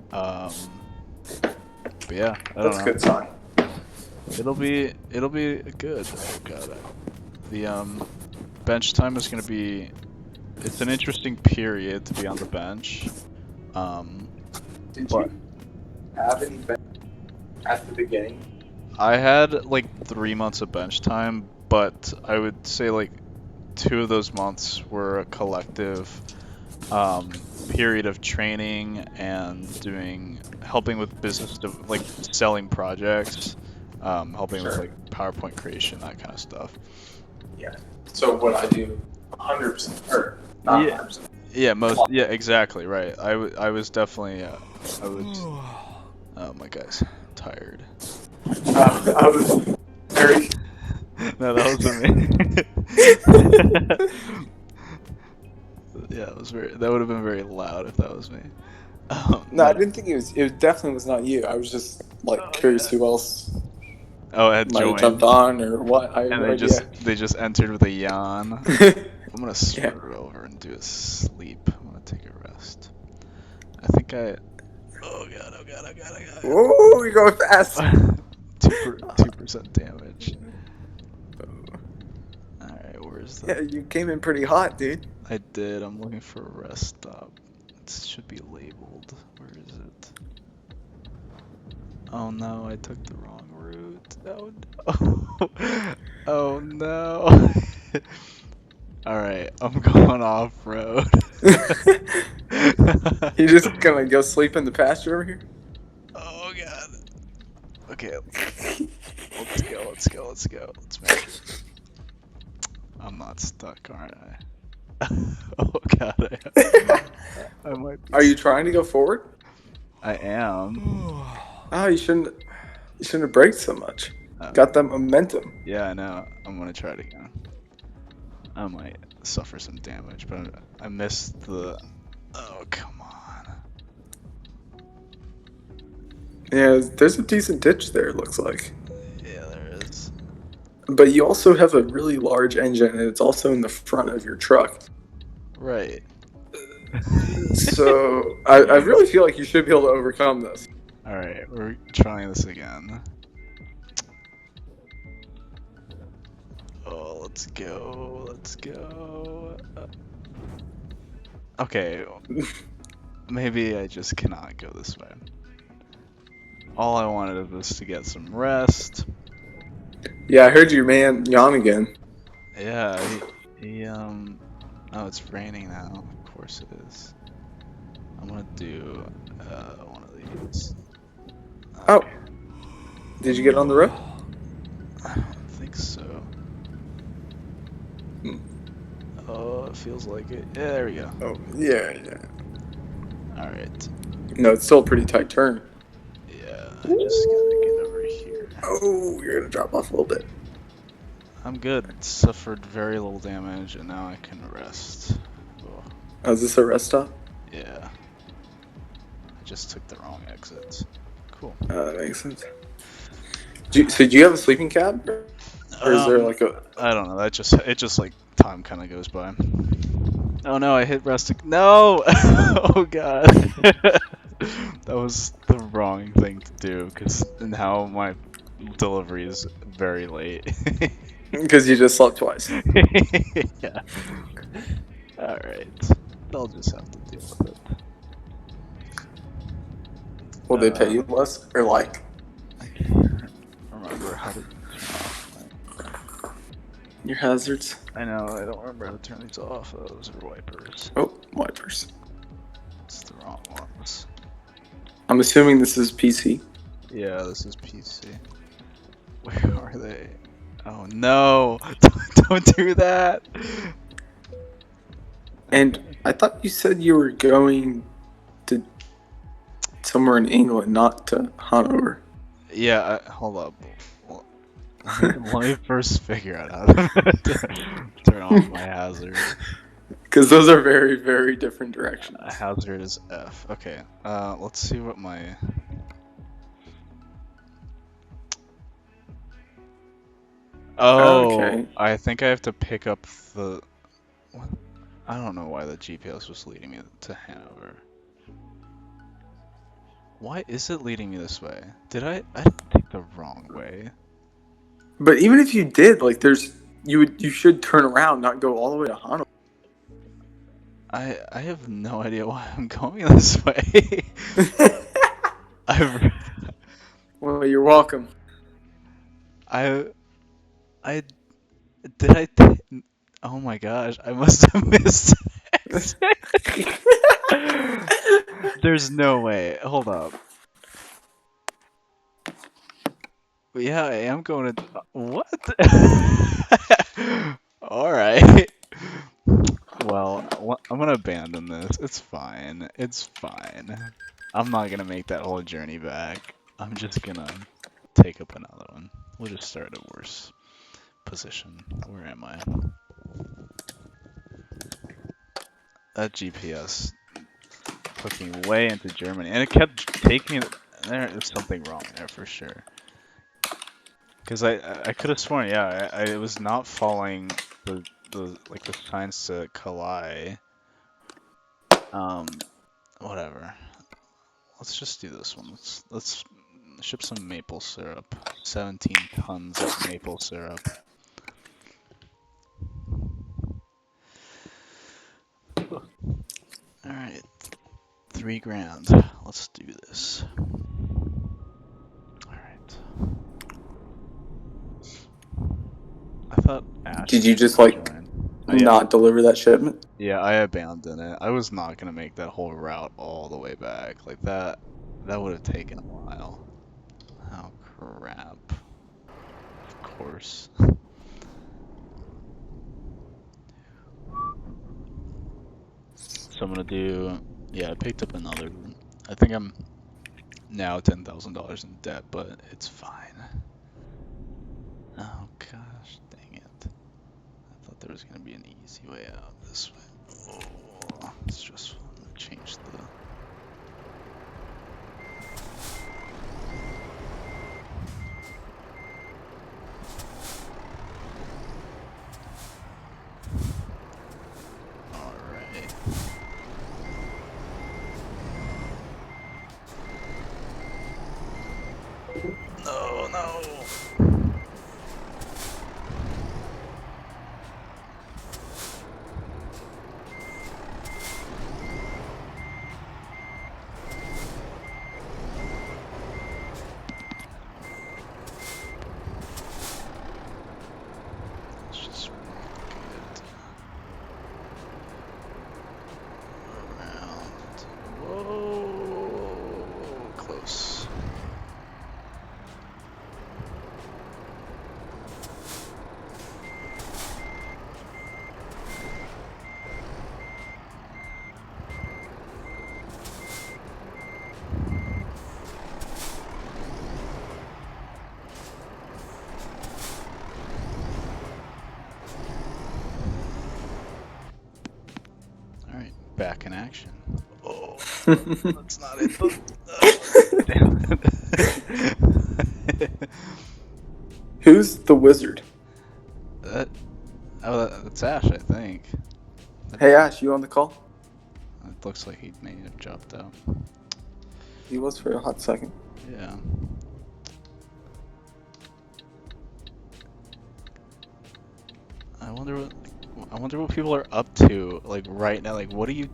But yeah, I don't know. That's a good sign. It'll be good. Oh god, the bench time is gonna be. It's an interesting period to be on the bench. Did you have any bench at the beginning? I had like 3 months of bench time, but I would say like 2 of those months were a collective period of training and helping with business, like selling projects, helping with like PowerPoint creation, that kind of stuff. Yeah. So what I do, 100% or not 100%. Yeah, yeah, exactly right. I was definitely oh my guy's tired. I was very. No, that wasn't me. Yeah, that would have been very loud if that was me. No, I didn't think it was. It definitely was not you. I was just like curious who else. Had might joined. have jumped on or what? And they just entered with a yawn. I'm gonna start over and do a sleep. I'm gonna take a rest. I think oh god. Ooh, you're going fast. 2% damage. Alright, where's the... Yeah, you came in pretty hot, dude. I did. I'm looking for a rest stop. It should be labeled. Where is it? Oh no, I took the wrong route. Oh no. Oh no. Alright, I'm going off-road. You just gonna go sleep in the pasture over here? Oh god. Okay. Let's go. Let's make it. I'm not stuck, aren't I? Oh god, I might be. Are you trying to go forward? I am. Oh, you shouldn't have braked so much. Got that momentum. Yeah, I know. I'm gonna try it again. I might suffer some damage, but I missed the... Oh, come on. Yeah, there's a decent ditch there, it looks like. Yeah, there is. But you also have a really large engine, and it's also in the front of your truck. Right. So, I really feel like you should be able to overcome this. Alright, we're trying this again. Oh, let's go. Okay. Maybe I just cannot go this way. All I wanted was to get some rest. Yeah, I heard your man yawn again. Yeah, he oh, it's raining now. Of course it is. I'm gonna do one of these. Oh. Did you get on the road? I don't think so. Oh, it feels like it. Yeah, there we go. Oh, yeah. Alright. No, it's still a pretty tight turn. Yeah, I just gotta get over here. Oh, you're gonna drop off a little bit. I'm good. Suffered very little damage, and now I can rest. Oh, is this a rest stop? Yeah. I just took the wrong exit. Cool. That makes sense. So do you have a sleeping cab? Or is there like a... I don't know. It just like time kind of goes by. Oh no, I hit rest. No! Oh god. That was the wrong thing to do, because now my delivery is very late. Because you just slept twice. Yeah. Alright. I'll just have to deal with it. Will they pay you less? Or like... I can't remember how to turn off your hazards. I know, I don't remember how to turn these off. Those are wipers. Oh, wipers. It's the wrong ones. I'm assuming this is PC. Yeah, this is PC. Where are they? Oh no! Don't do that! And I thought you said you were going to somewhere in England, not to Hanover. Yeah, hold up. Well, let me first figure out how to turn off my hazard. Because those are very, very different directions. Hazard is F. Okay, let's see what my... Oh, Okay. I think I have to pick up the... I don't know why the GPS was leading me to Hanover. Why is it leading me this way? I didn't take the wrong way. But even if you did, like, you should turn around, not go all the way to Hanover. I have no idea why I'm going this way. I've... Well, you're welcome. I oh my gosh, I must have missed it. There's no way. Hold up. Yeah, I am going to what? All right. Well, I'm gonna abandon this. It's fine. It's fine. I'm not gonna make that whole journey back. I'm just gonna take up another one. We'll just start at worse position. Where am I? That GPS took me way into Germany, and it kept taking me. There is something wrong there for sure. Because I could have sworn, yeah, I was not following the signs to Calais. Whatever. Let's just do this one. Let's ship some maple syrup. 17 tons of maple syrup. All right, 3 grand. Let's do this. All right. I thought Ash. Did you just, like, not deliver that shipment? Yeah, I abandoned it. I was not gonna make that whole route all the way back. Like that would have taken a while. Oh crap. Of course. So I'm gonna do, yeah, I picked up another. I think I'm now $10,000 in debt, but it's fine. Oh gosh, dang it. I thought there was gonna be an easy way out this way. Oh, it's just change the... Alright. No, no! Let's just get around. Whoa, close. Alright, back in action. Oh, that's not it. Damn it. Who's the wizard? That's Ash, I think. Hey, Ash, you on the call? It looks like he may have dropped out. He was for a hot second. Yeah. I wonder what people are up to, like, right now. Like, what are you...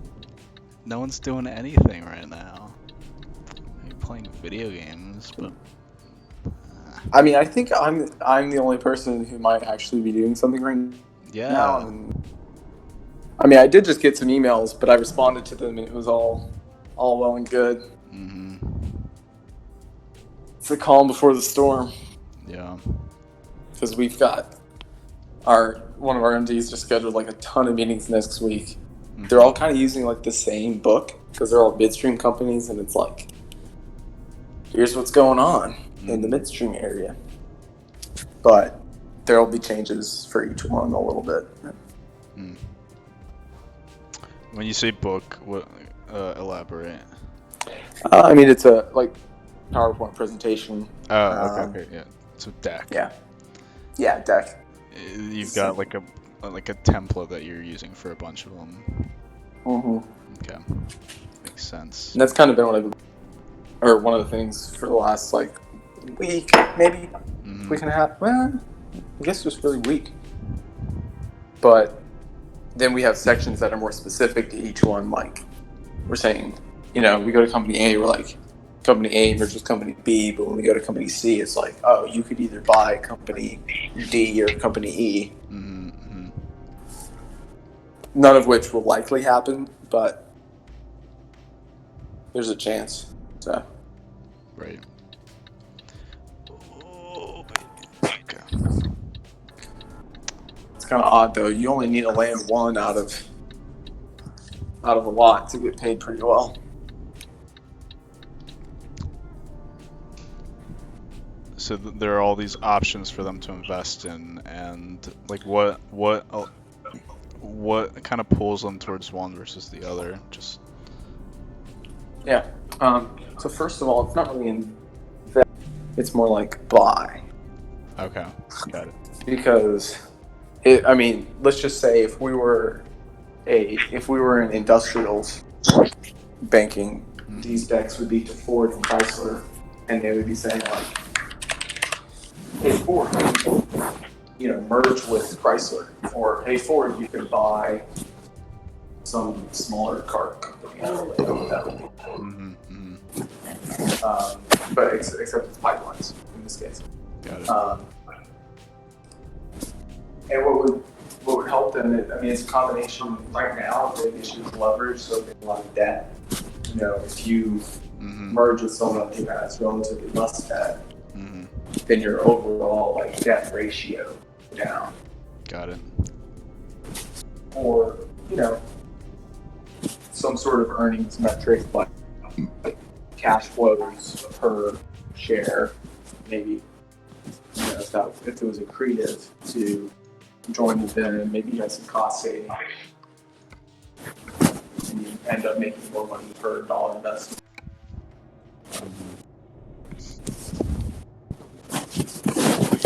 No one's doing anything right now. Maybe playing video games, but... I mean, I think I'm the only person who might actually be doing something right now. Yeah. And, I mean, I did just get some emails, but I responded to them, and it was all well and good. Mm-hmm. It's the calm before the storm, Yeah. because we've got one of our MDs just scheduled like a ton of meetings next week. Mm-hmm. They're all kind of using like the same book because they're all midstream companies, and it's like, here's what's going on in the midstream area. But there will be changes for each one a little bit. Mm. When you say book, what? Elaborate. I mean, it's a like PowerPoint presentation. Oh, okay, yeah. It's a deck. Yeah, deck. You've got like a template that you're using for a bunch of them. Mm-hmm. Okay, makes sense. And that's kind of been one of the things for the last like week, maybe week and a half. Well, I guess just really week. But then we have sections that are more specific to each one. Like we're saying, we go to company A, we're like, company A versus company B. But when we go to company C, it's like, oh, you could either buy company D or company E. Mm-hmm. None of which will likely happen, but there's a chance. So. Right. Okay. It's kind of odd though. You only need to land one out of a lot to get paid pretty well. So there are all these options for them to invest in, and like what kind of pulls them towards one versus the other? Just yeah. So first of all, it's not really invest. It's more like buy. Okay, got it. Because let's just say if we were in industrials banking, these decks would be to Ford and Chrysler, and they would be saying like, hey Ford, merge with Chrysler, or hey Ford, you can buy some smaller car company. I don't really know what that would be. But except it's pipelines in this case. Got it. And what would help them? It's a combination. Right now, the issue is leverage, so they have a lot of debt. If you merge with someone who has relatively less debt, then your overall debt ratio down. Got it. Or some sort of earnings metric like cash flows per share, maybe. If it was accretive to join with them, and maybe you have some cost savings, and you end up making more money per dollar investment.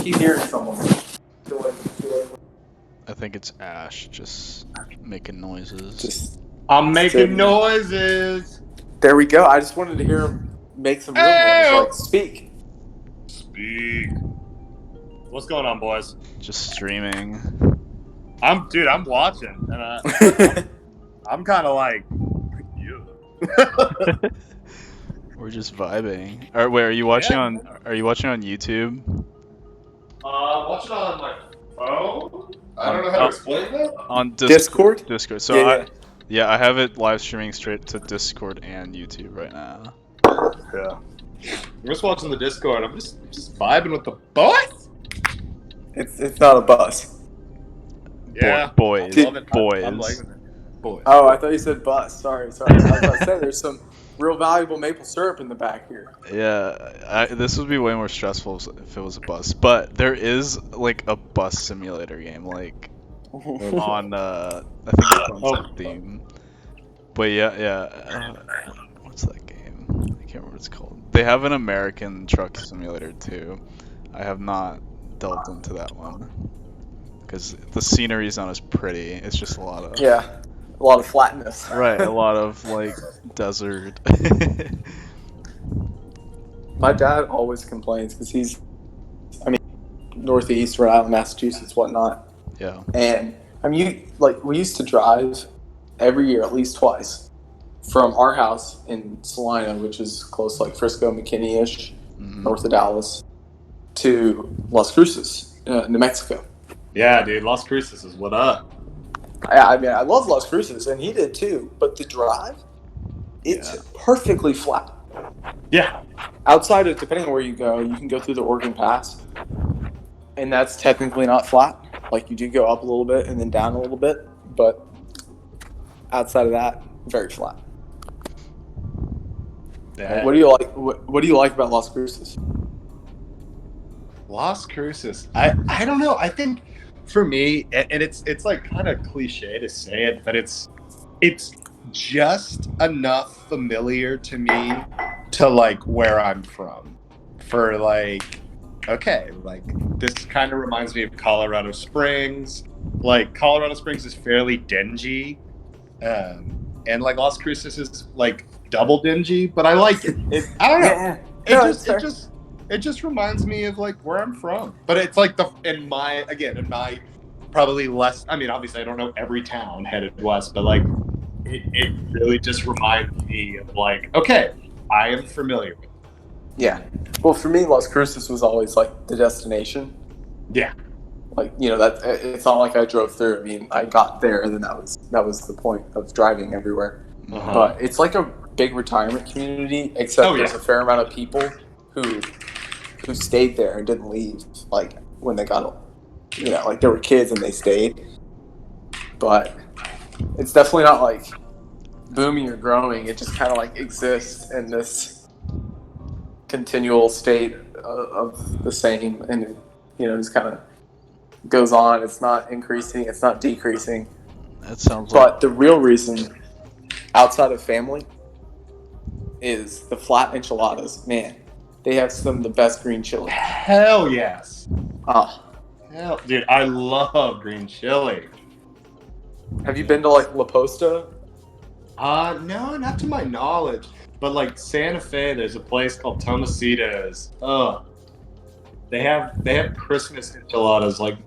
Keep hearing someone. I think it's Ash just making noises. I'm making noises. There we go. I just wanted to hear him make some real noise. Like, speak. What's going on, boys? Just streaming. I'm watching, and I'm kind of like, We're just vibing. Wait, are you watching on YouTube? Watching on my phone. I don't know how to explain that. On Discord. Discord. So I have it live streaming straight to Discord and YouTube right now. Yeah. I'm just watching the Discord. I'm just vibing with the boys. It's not a bus. Yeah. Boys. Boys. I'm liking it. Boys. Oh, I thought you said bus. Sorry. I was about to say there's some real valuable maple syrup in the back here. Yeah, this would be way more stressful if it was a bus. But there is like a bus simulator game, like on I think it's on Steam. But yeah. What's that game? I can't remember what it's called. They have an American truck simulator too. I have not delved into that one because the scenery is not as pretty. It's just a lot of flatness. Right, a lot of like desert. My dad always complains because he's, Northeast, Rhode Island, Massachusetts, whatnot. Yeah. And we used to drive every year at least twice from our house in Salina, which is close to Frisco, McKinney-ish, north of Dallas, to Las Cruces, New Mexico. Yeah, dude, Las Cruces is what up. I mean, I love Las Cruces, and he did too. But the drive, it's perfectly flat. Yeah. Outside of, depending on where you can go through the Oregon Pass, and that's technically not flat. Like, you do go up a little bit and then down a little bit, but outside of that, very flat. What do you like? What do you like about Las Cruces? Las Cruces. I don't know. I think for me, and it's like kind of cliche to say it, but it's just enough familiar to me to like where I'm from. For like, okay, like this kind of reminds me of Colorado Springs. Like Colorado Springs is fairly dingy, and like Las Cruces is like double dingy, but I like it. I don't know. It just reminds me of like where I'm from. But it's like in my probably less. I mean, obviously I don't know every town headed west, but like it really just reminds me of like, okay, I am familiar with it. Yeah. Well, for me, Las Cruces was always like the destination. Yeah. Like, you know, that it's not like I drove through. I mean, I got there, and then that was the point of driving everywhere. Uh-huh. But it's like a big retirement community, except there's a fair amount of people who stayed there and didn't leave. Like when they got, you know, like there were kids and they stayed. But it's definitely not like booming or growing. It just kind of like exists in this continual state of the same, and you know, just kind of goes on. It's not increasing, it's not decreasing. That sounds But the real reason, outside of family, is the flat enchiladas. Man, they have some of the best green chili. Hell yes. Oh. Hell, dude, I love green chili. Have you been to like La Posta? No, not to my knowledge. But like Santa Fe, there's a place called Tomasito's. They have Christmas enchiladas like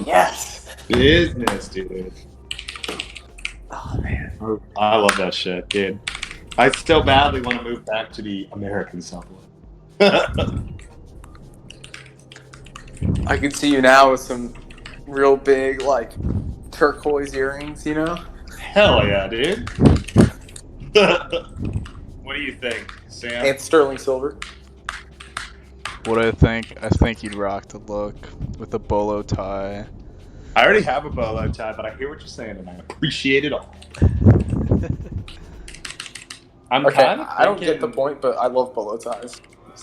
Yes. business, dude. Oh man. I love that shit, dude. I still badly want to move back to the American Southwest. I can see you now with some real big like turquoise earrings, you know? Hell yeah, dude. What do you think, Sam? And sterling silver. what I think you'd rock the look with a bolo tie. I already have a bolo tie, but I hear what you're saying, and I appreciate it all. I don't get the point, but I love bolo ties.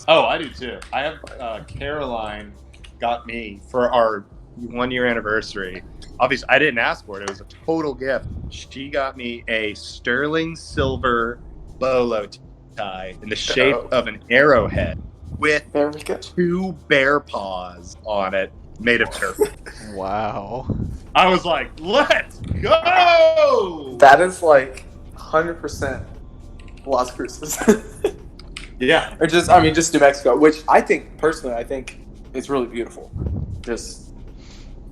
Oh, I do too. I have Caroline got me for our 1 year anniversary. Obviously, I didn't ask for it. It was a total gift. She got me a sterling silver bolo tie in the shape of an arrowhead with 2 bear paws on it, made of turkey. Wow. I was like, let's go! That is like 100% Las Cruces. Yeah. Or just New Mexico, which I think is really beautiful. Just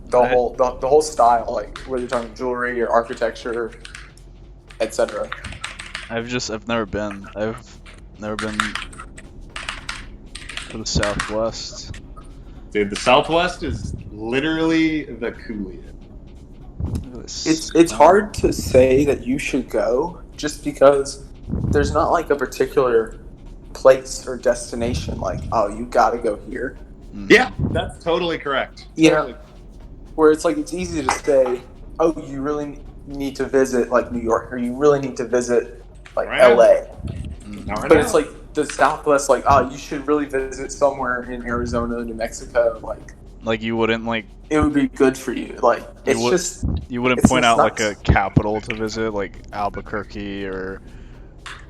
the whole style, like whether you're talking jewelry or architecture, etc. I've never been. I've never been to the Southwest. Dude, the Southwest is literally the coolest. It's hard to say that you should go just because there's not like a particular place or destination like, oh, you gotta go here. Yeah, that's totally correct. Yeah. Where it's like, it's easy to say, oh, you really need to visit like New York, or you really need to visit like LA. But it's like the Southwest, like, oh, you should really visit somewhere in Arizona, New Mexico, like you wouldn't like it would be good for you. Like you wouldn't point out like a capital to visit, like Albuquerque or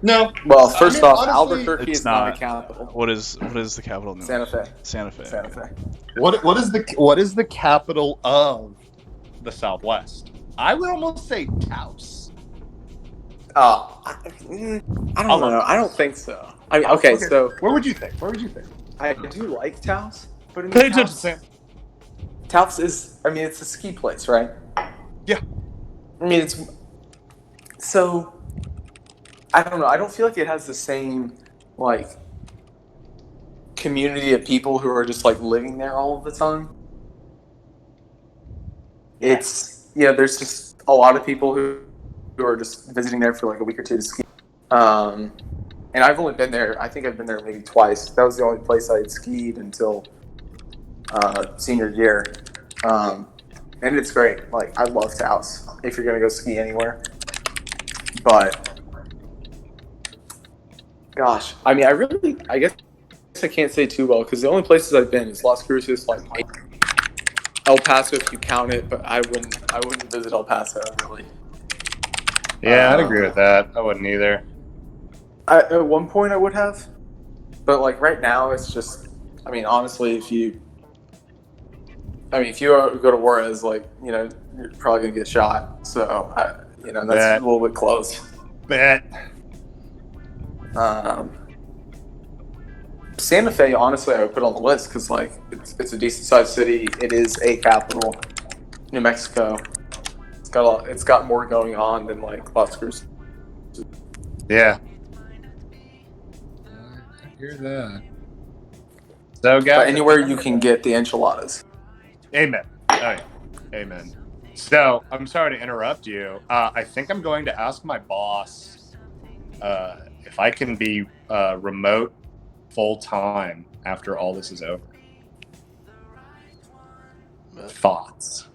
no. Well, first off, honestly, Albuquerque is not a capital. What is the capital? Santa Fe. Santa Fe. What is the capital of the Southwest? I would almost say Taos. Oh, I don't know. I don't think so. I mean, okay, so where would you think? I do like Taos, but Pay attention, Sam. Taos is, it's a ski place, right? Yeah. I mean, it's so. I don't know. I don't feel like it has the same like community of people who are just like living there all of the time. It's there's just a lot of people who are just visiting there for like a week or two to ski. And I've only been there. I think I've been there maybe twice. That was the only place I had skied until senior year. And it's great. Like, I love Taos if you're gonna go ski anywhere. But gosh, I mean, I guess I can't say too well because the only places I've been is Las Cruces, like El Paso if you count it, but I wouldn't visit El Paso really. Yeah, I'd agree with that. I wouldn't either. At one point I would have, but like right now it's just. I mean, honestly, if you go to Juarez, like you're probably gonna get shot. So that's a little bit close. Bet. Santa Fe, honestly, I would put on the list because like it's a decent sized city. It is a capital, New Mexico. It's got more going on than like Las Cruces. Yeah. I hear that. So, guys, but anywhere you can get the enchiladas. Amen. Oh, yeah. Amen. So, I'm sorry to interrupt you. I think I'm going to ask my boss if I can be remote full time after all this is over. Thoughts?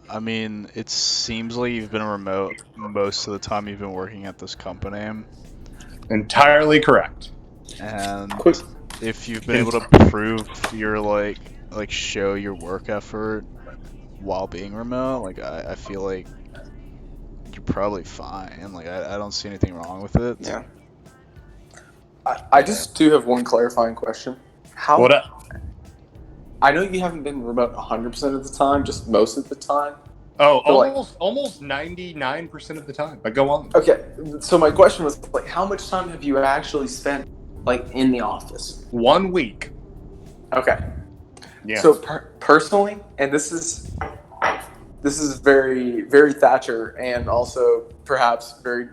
I mean, it seems like you've been remote most of the time you've been working at this company. Entirely correct. And if you've been able to prove your like show your work effort while being remote, like I feel like you're probably fine. Like I don't see anything wrong with it. Yeah. I just do have one clarifying question. What up? I know you haven't been remote 100% of the time, just most of the time. Oh, almost 99% of the time. But go on. Okay, so my question was like, how much time have you actually spent like in the office? 1 week. Okay. Yeah. So personally, and this is very, very Thatcher, and also perhaps very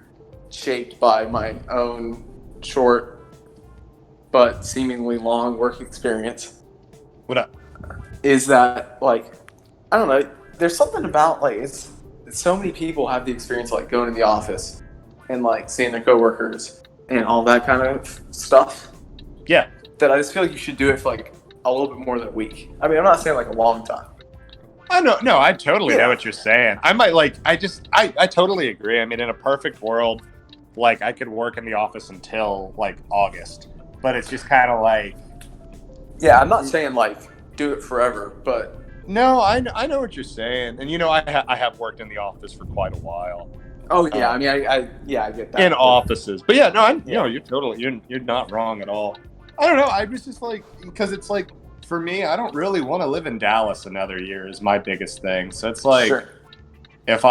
shaped by my own short but seemingly long work experience. What up? Is that like, I don't know, there's something about like it's so many people have the experience like going to the office and like seeing their coworkers and all that kind of stuff. Yeah. That I just feel like you should do it for like a little bit more than a week. I mean, I'm not saying like a long time. I know. No, I totally know what you're saying. I might I totally agree. I mean, in a perfect world, like I could work in the office until like August, but it's just kind of like. Yeah, I'm not saying like do it forever, but. No, I know what you're saying, and I have worked in the office for quite a while. Oh yeah, I mean I get that. In offices, but yeah, no, you're not wrong at all. I don't know. I was just like, because it's like for me, I don't really want to live in Dallas another year is my biggest thing. So it's like, sure. That's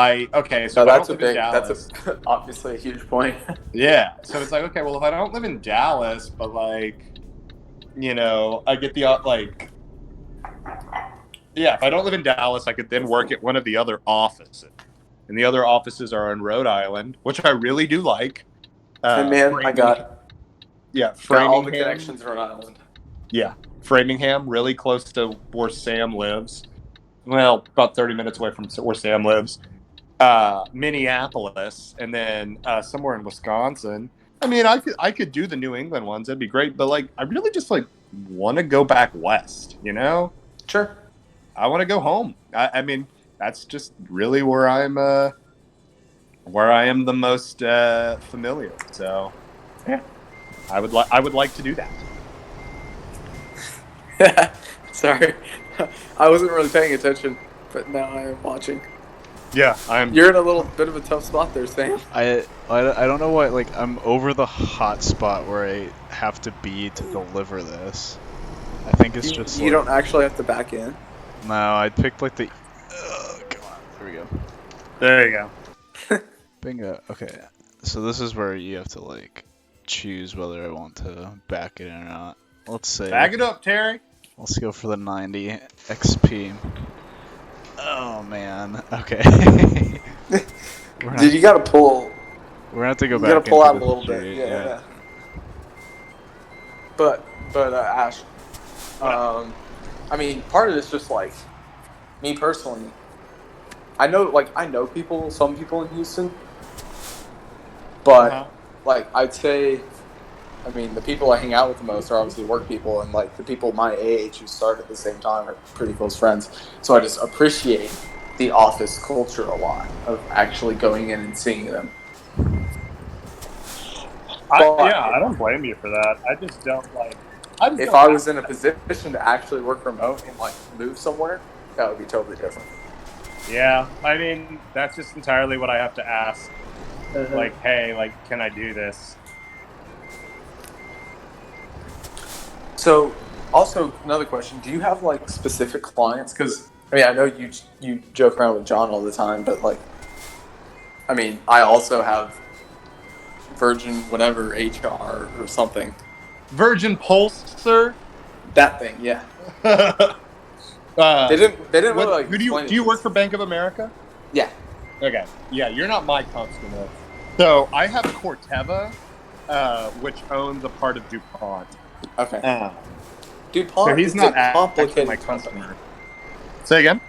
obviously a huge point. Yeah, so it's like, okay, well, if I don't live in Dallas, but like, I get the like. Yeah, if I don't live in Dallas, I could then work at one of the other offices. And the other offices are in Rhode Island, which I really do like. I got all the connections in Rhode Island. Yeah, Framingham, really close to where Sam lives. Well, about 30 minutes away from where Sam lives. Minneapolis, and then somewhere in Wisconsin. I mean, I could do the New England ones. That'd be great. But, like, I really just, like, want to go back west, Sure. I want to go home. I mean, that's just really where I am the most familiar. So, yeah, I would like to do that. Sorry, I wasn't really paying attention, but now I am watching. Yeah, I'm. You're in a little bit of a tough spot there, Sam. I don't know why. Like, I'm over the hot spot where I have to be to deliver this. I think it's just. You don't actually have to back in. No, I picked like the. Come on, there we go. There you go. Bingo. Okay, so this is where you have to like choose whether I want to back it in or not. Let's say. Back it up, Terry. Let's go for the 90 XP. Oh man. Okay. Dude, you gotta pull. We're gonna have to go back. You gotta pull out a little bit. Yeah. But But Ash, I mean, part of it's just like me personally. I know people, some people in Houston, but like I'd say, I mean, the people I hang out with the most are obviously work people, and like the people my age who start at the same time are pretty close friends. So I just appreciate the office culture a lot of actually going in and seeing them. I don't blame you for that. I just don't like. If I was in a position to actually work remote and like move somewhere, that would be totally different. Yeah, I mean, that's just entirely what I have to ask. Like, hey, like, can I do this? So, also another question: do you have like specific clients? Because I mean, I know you joke around with John all the time, but like, I mean, I also have Virgin whatever HR or something. Virgin Pulse, sir. That thing, yeah. They didn't really like. Who do you work for Bank of America? Yeah. Okay. Yeah, you're not my customer. So I have Corteva, which owns a part of DuPont. Okay. DuPont. So he's not complicated my company. customer. Say again.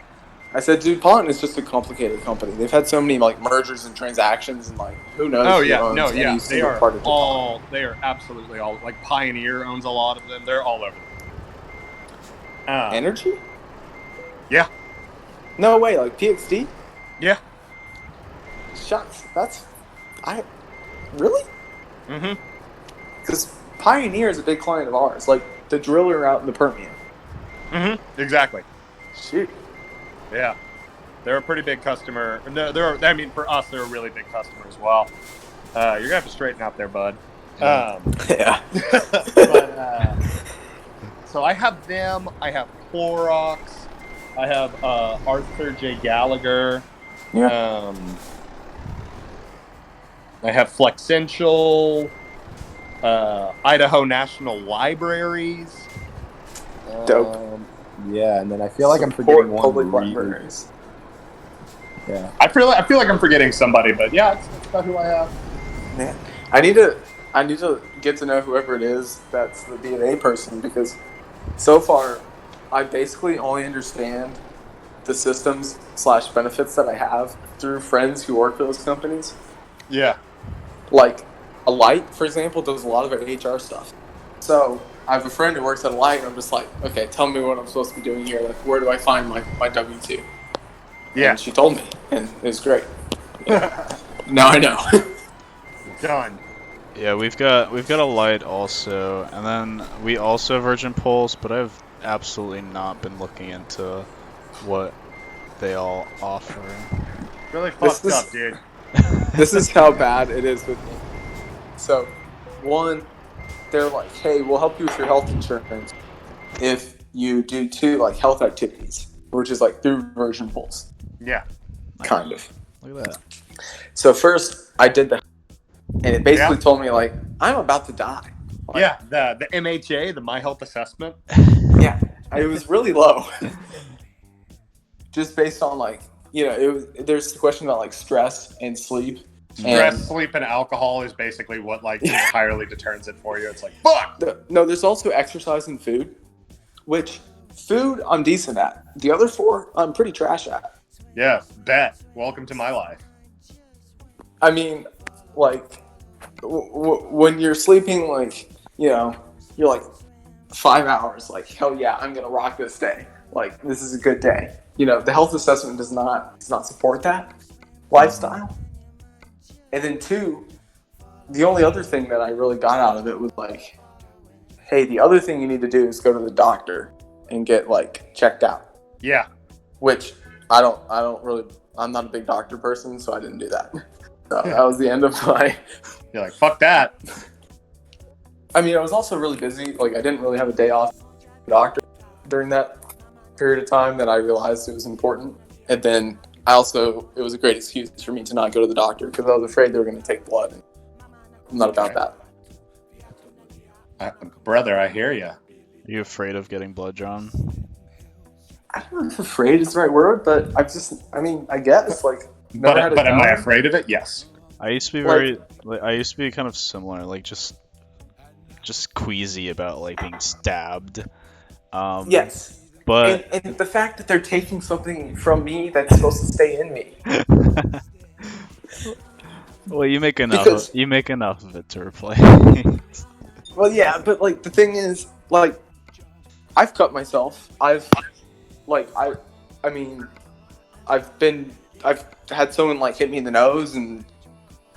I said DuPont is just a complicated company. They've had so many like mergers and transactions, and like who knows? Oh who yeah, owns no, any yeah. They single are part of DuPont. all. They are absolutely all. Like Pioneer owns a lot of them. They're all over. Energy? Yeah. No way, like PXD? Yeah. Shucks, really? Mm-hmm. Because Pioneer is a big client of ours, like the driller out in the Permian. Mm-hmm. Exactly. Shoot. Yeah. They're a pretty big customer. I mean, for us, they're a really big customer as well. You're gonna have to straighten out there, bud. Yeah. But, so I have them. I have Clorox. I have Arthur J. Gallagher. Yeah. I have Flexential. Idaho National Libraries. Dope. Yeah, and then I feel like I'm forgetting one. Public libraries. Yeah. I feel like I'm forgetting somebody, but yeah, that's about who I have. Man, I need to get to know whoever it is that's the DNA person, because so far I basically only understand the systems / benefits that I have through friends who work for those companies. Yeah. Like Alight, for example, does a lot of HR stuff. So I have a friend who works at Alight, and I'm just like, okay, tell me what I'm supposed to be doing here. Like, where do I find my W-2? Yeah. And she told me, and it was great. Now I know. Done. Yeah, we've got a light also, and then we also have Virgin Pulse, but I've absolutely not been looking into what they all offer. Really fucked up, dude. This is how bad it is with me. So, one, they're like, hey, we'll help you with your health insurance if you do 2 like health activities, which is like through Virgin Pulse. Yeah. Kind of. Look at that. So first, I did the, and it basically told me like, I'm about to die. Like, Yeah, the MHA, the My Health Assessment. Yeah, it was really low. Just based on like, there's the question about like stress and sleep. Stress, sleep, and alcohol is basically what like entirely determines it for you. It's like, fuck! No, there's also exercise and food, which food I'm decent at. The other 4, I'm pretty trash at. Yeah, bet. Welcome to my life. I mean, like, when you're sleeping, like, you're like 5 hours, like, hell yeah, I'm going to rock this day. Like, this is a good day. The health assessment does not support that lifestyle. And then 2, the only other thing that I really got out of it was like, hey, the other thing you need to do is go to the doctor and get like checked out. Yeah. Which I'm not a big doctor person, so I didn't do that. So that was the end of my. You're like, fuck that. I mean, I was also really busy. Like, I didn't really have a day off doctor during that period of time that I realized it was important. And then it was a great excuse for me to not go to the doctor because I was afraid they were going to take blood. I'm not about that. Brother, I hear you. Are you afraid of getting blood drawn? I don't know if afraid is the right word, but I guess, like, But am I afraid of it? Yes. I used to be I used to be kind of similar, like just just queasy about like being stabbed. Yes. But And the fact that they're taking something from me that's supposed to stay in me. well, you make enough. Because- You make enough of it to replace. Well, yeah, but like the thing is, like, I've cut myself. I've had someone like hit me in the nose and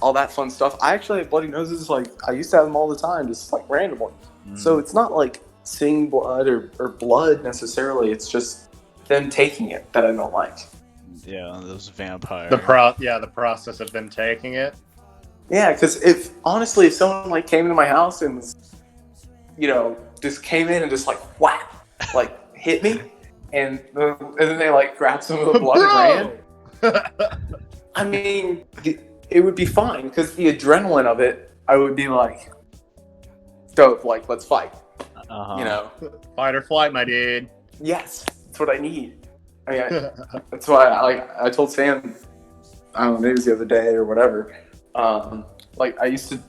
all that fun stuff. I actually have bloody noses. Like, I used to have them all the time, just like randomly. So it's not like seeing blood or blood necessarily. It's just them taking it that I don't like. Yeah, those vampires. The process of them taking it. Yeah, because if someone like came into my house and was, just came in and just like whap, like hit me, and then they like grabbed some of the blood and ran. I mean, it would be fine because the adrenaline of it, I would be like, dope, like let's fight. Fight or flight, my dude. Yes, that's what I need. That's why I told Sam, I don't know, maybe it was the other day or whatever. Like I used to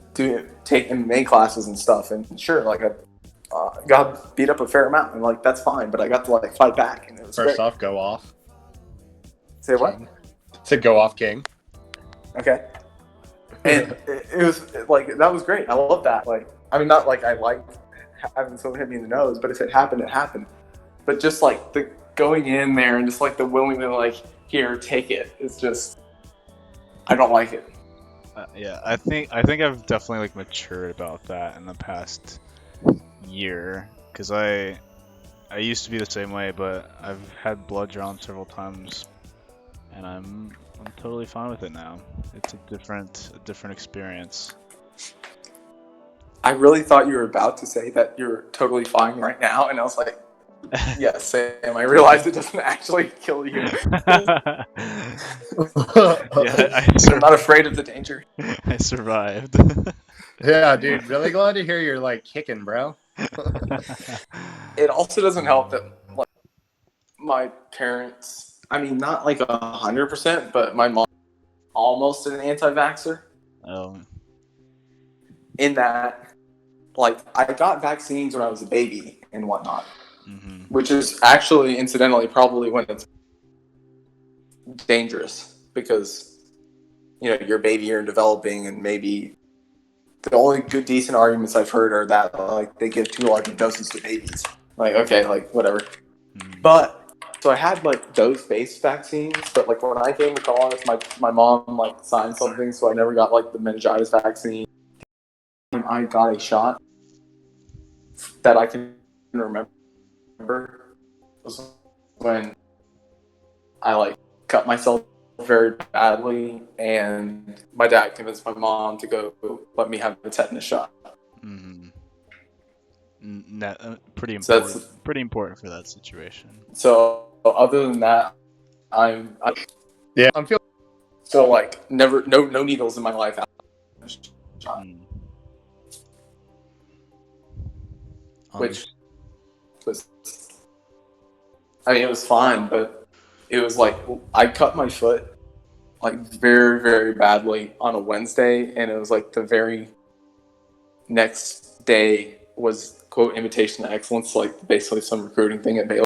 take MMA classes and stuff, and sure, like I got beat up a fair amount, and like that's fine, but I got to like fight back, and it was First great. off, go off. Say what? Say go off, King. Okay. And it was like that was great. I love that. Like, I mean, not like I like having someone hit me in the nose, but if it happened, it happened. But just like the going in there and just like the willing to like here, take it. It's just I don't like it. Yeah, I think I've definitely like matured about that in the past year, because I used to be the same way, but I've had blood drawn several times, and I'm totally fine with it now. It's a different experience. I really thought you were about to say that you're totally fine right now, and I was like, yes, Sam. I realized it doesn't actually kill you. Yeah, I'm not afraid of the danger. I survived. Yeah, dude. Really glad to hear you're like kicking, bro. It also doesn't help that like my parents, I mean, not like 100%, but my mom almost an anti-vaxxer. Oh. In that, like, I got vaccines when I was a baby and whatnot, which is actually, incidentally, probably when it's dangerous because, you're a baby, you're developing, and maybe the only good, decent arguments I've heard are that, like, they give too large of doses to babies. Like, okay, like, whatever. But, so I had, like, dose-based vaccines, but, like, when I came to college, my mom, like, signed something, so I never got, like, the meningitis vaccine. I got a shot that I can remember was when I, like, cut myself very badly, and my dad convinced my mom to go let me have the tetanus shot. Pretty important. So pretty important for that situation. So other than that, I'm feeling so like no needles in my life. Which was, I mean, it was fine, but it was like I cut my foot like very, very badly on a Wednesday, and it was like the very next day was quote invitation to excellence, like basically some recruiting thing at Baylor.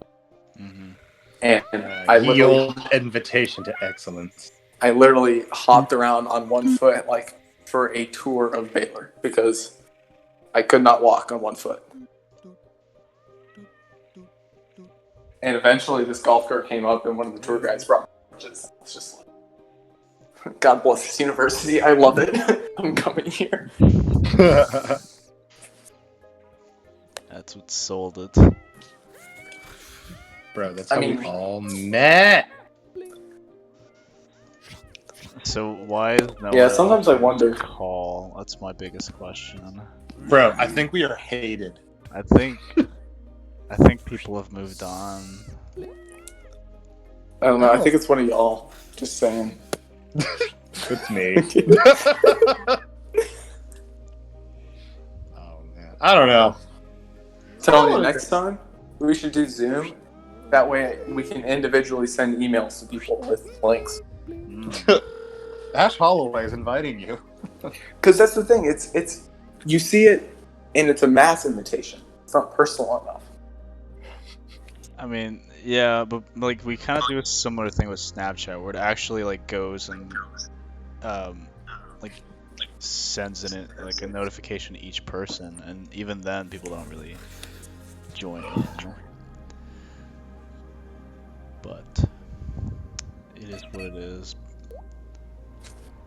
And I literally invitation to excellence. I literally hopped around on one foot like for a tour of Baylor because I could not walk on one foot. And eventually this golf cart came up and one of the tour guides brought me, which is just like, God bless this university. I love it. I'm coming here. That's what sold it. Bro, that's how we all met. So why is no Yeah, sometimes I wonder. Call. That's my biggest question. Bro, I think we are hated. I think people have moved on. I don't know. I think it's one of y'all. Just saying. It's me. Oh man, I don't know. Tell me next time we should do Zoom. That way we can individually send emails to people with links. Ash Holloway is inviting you. Because that's the thing. It's you see it and it's a mass invitation. It's not personal enough. I mean, yeah, but like we kind of do a similar thing with Snapchat, where it actually like goes and like sends in it like a notification to each person, and even then people don't really join it, you know? But it is what it is.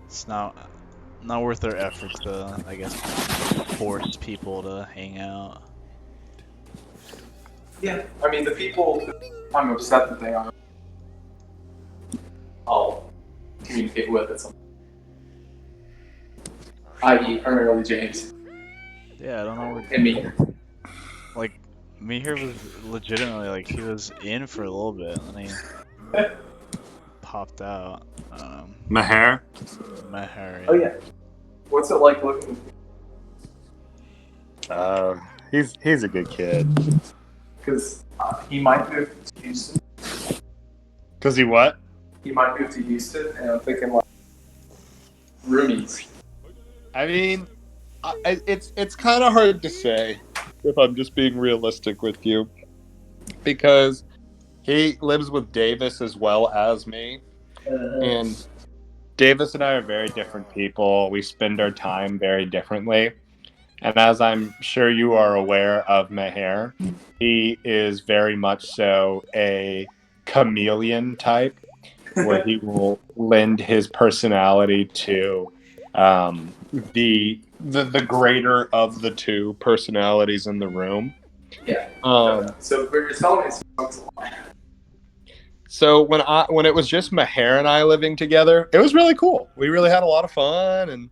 It's not worth their effort to, I guess, force people to hang out. Yeah, I mean, the people I'm upset that they are, I'll communicate with at some point. I.e., primarily James. Yeah, I don't know where. And me. Like, Mihir was legitimately, like, he was in for a little bit, and then he popped out. Maher? Mihir. Oh, yeah. What's it like looking? He's a good kid. Because he might move to Houston. Cause he what? He might move to Houston, and I'm thinking, like, roomies. I mean, it's kind of hard to say if I'm just being realistic with you, because he lives with Davis as well as me, and Davis and I are very different people. We spend our time very differently. And as I'm sure you are aware of Meher, he is very much so a chameleon type, where he will lend his personality to the greater of the two personalities in the room. Yeah. So we're telling me smokes a lot. So when it was just Meher and I living together, it was really cool. We really had a lot of fun, and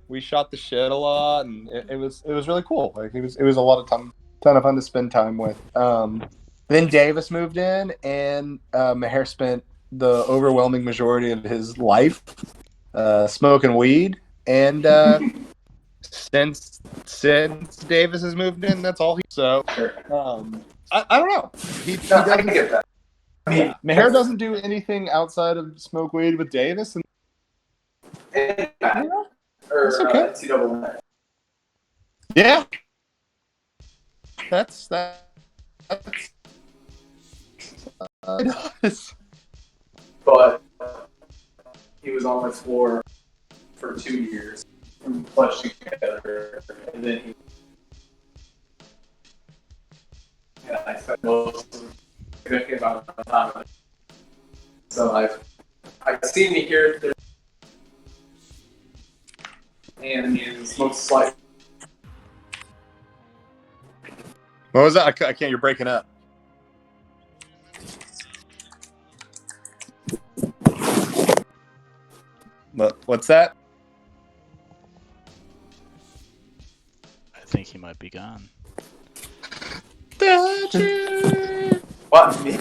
we shot the shit a lot, and it was really cool. Like it was a lot of ton of fun to spend time with. Then Davis moved in, and Meher spent the overwhelming majority of his life smoking weed, and since Davis has moved in, that's all he. So I don't know. He I can get that. I mean, yeah, Meher doesn't do anything outside of smoke weed with Davis, and Or That's okay. NCAA. yeah, that's it does. But he was on my floor for 2 years and pledged together, and then he. Yeah, I spent most of the significant amount of time with him. So I've seen me here there, and he smokes slight. What was that? I can't. You're breaking up. What's that? I think he might be gone. What? Me?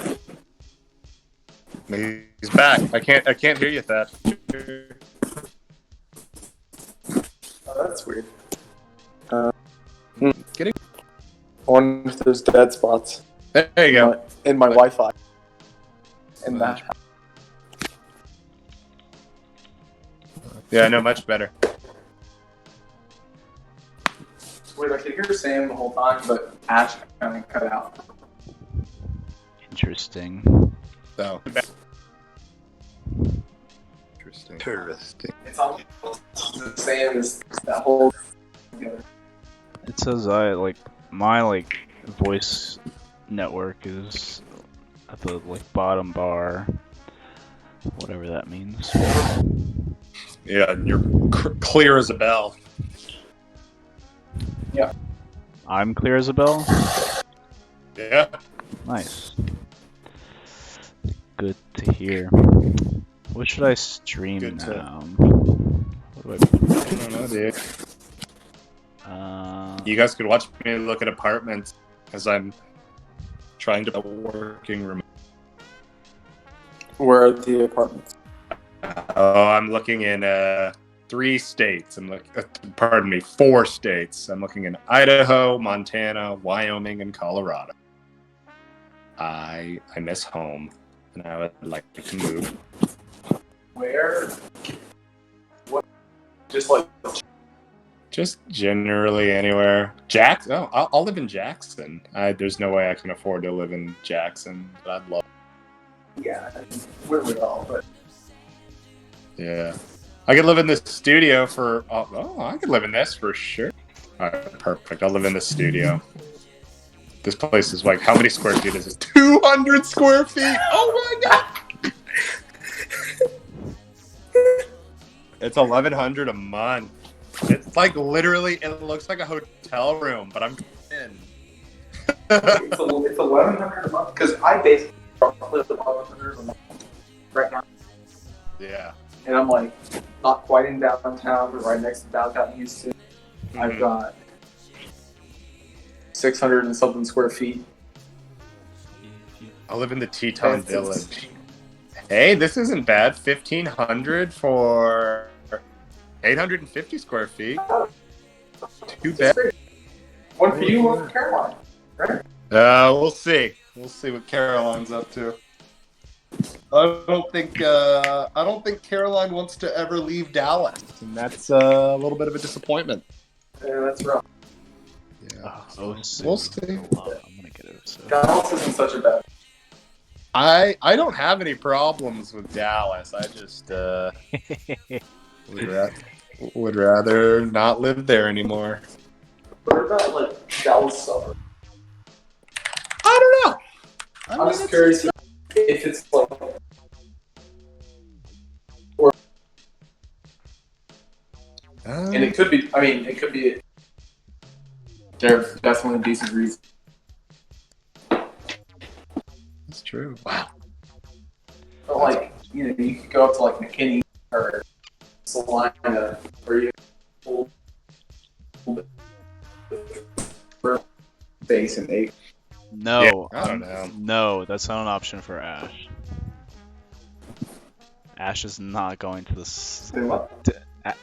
He's back. I can't hear you, Thad. Oh, that's weird. Getting. I wonder if there's dead spots There you go. in my Wi-Fi. In that. Yeah, I know, much better. It's weird. I could hear Sam the whole time, but Ash kind of cut out. Interesting. So. Interesting. It's almost the same as that whole together. It says my voice network is at the bottom bar, whatever that means. Yeah, and you're clear as a bell. Yeah. I'm clear as a bell. Yeah. Nice. Good to hear. What should I stream Good to- now? What do I don't know, dude. I... You guys could watch me look at apartments as I'm trying to working remote. Where are the apartments? Oh, I'm looking in 3 states. 4 states. I'm looking in Idaho, Montana, Wyoming, and Colorado. I miss home, and I would like to move. Where? What? Just like Just generally anywhere. Jackson. Oh, I'll live in Jackson. There's no way I can afford to live in Jackson, but I'd love. Yeah, where we all, but Yeah, I could live in this studio for. Oh, I could live in this for sure. All right, perfect. I'll live in this studio. This place is like, how many square feet is this? 200 square feet. Oh my god! It's 1,100 a month. It's like literally, it looks like a hotel room, but I'm in. it's 1,100 a month because I basically live 1,100 a month right now. Yeah. And I'm like not quite in downtown, but right next to downtown Houston. Mm-hmm. I've got 600 and something square feet. I live in the Teton Village. Hey, this isn't bad. 1,500 for 850 square feet. Too bad. One for you, one for Caroline. Right? We'll see. We'll see what Caroline's up to. I don't think Caroline wants to ever leave Dallas, and that's a little bit of a disappointment. Yeah, that's rough. Yeah. We'll see. I'm gonna get it. So. Dallas isn't such a bad. I don't have any problems with Dallas. I just would rather not live there anymore. What about like Dallas suburb? I don't know. I'm just curious if it's like, or and it could be. I mean, it could be. There's definitely decent reasons. That's true. Wow. But like, you could go up to like McKinney or Salina, or you base and eight. No, Yeah, I don't know. No, that's not an option for Ash. Ash is not going to this.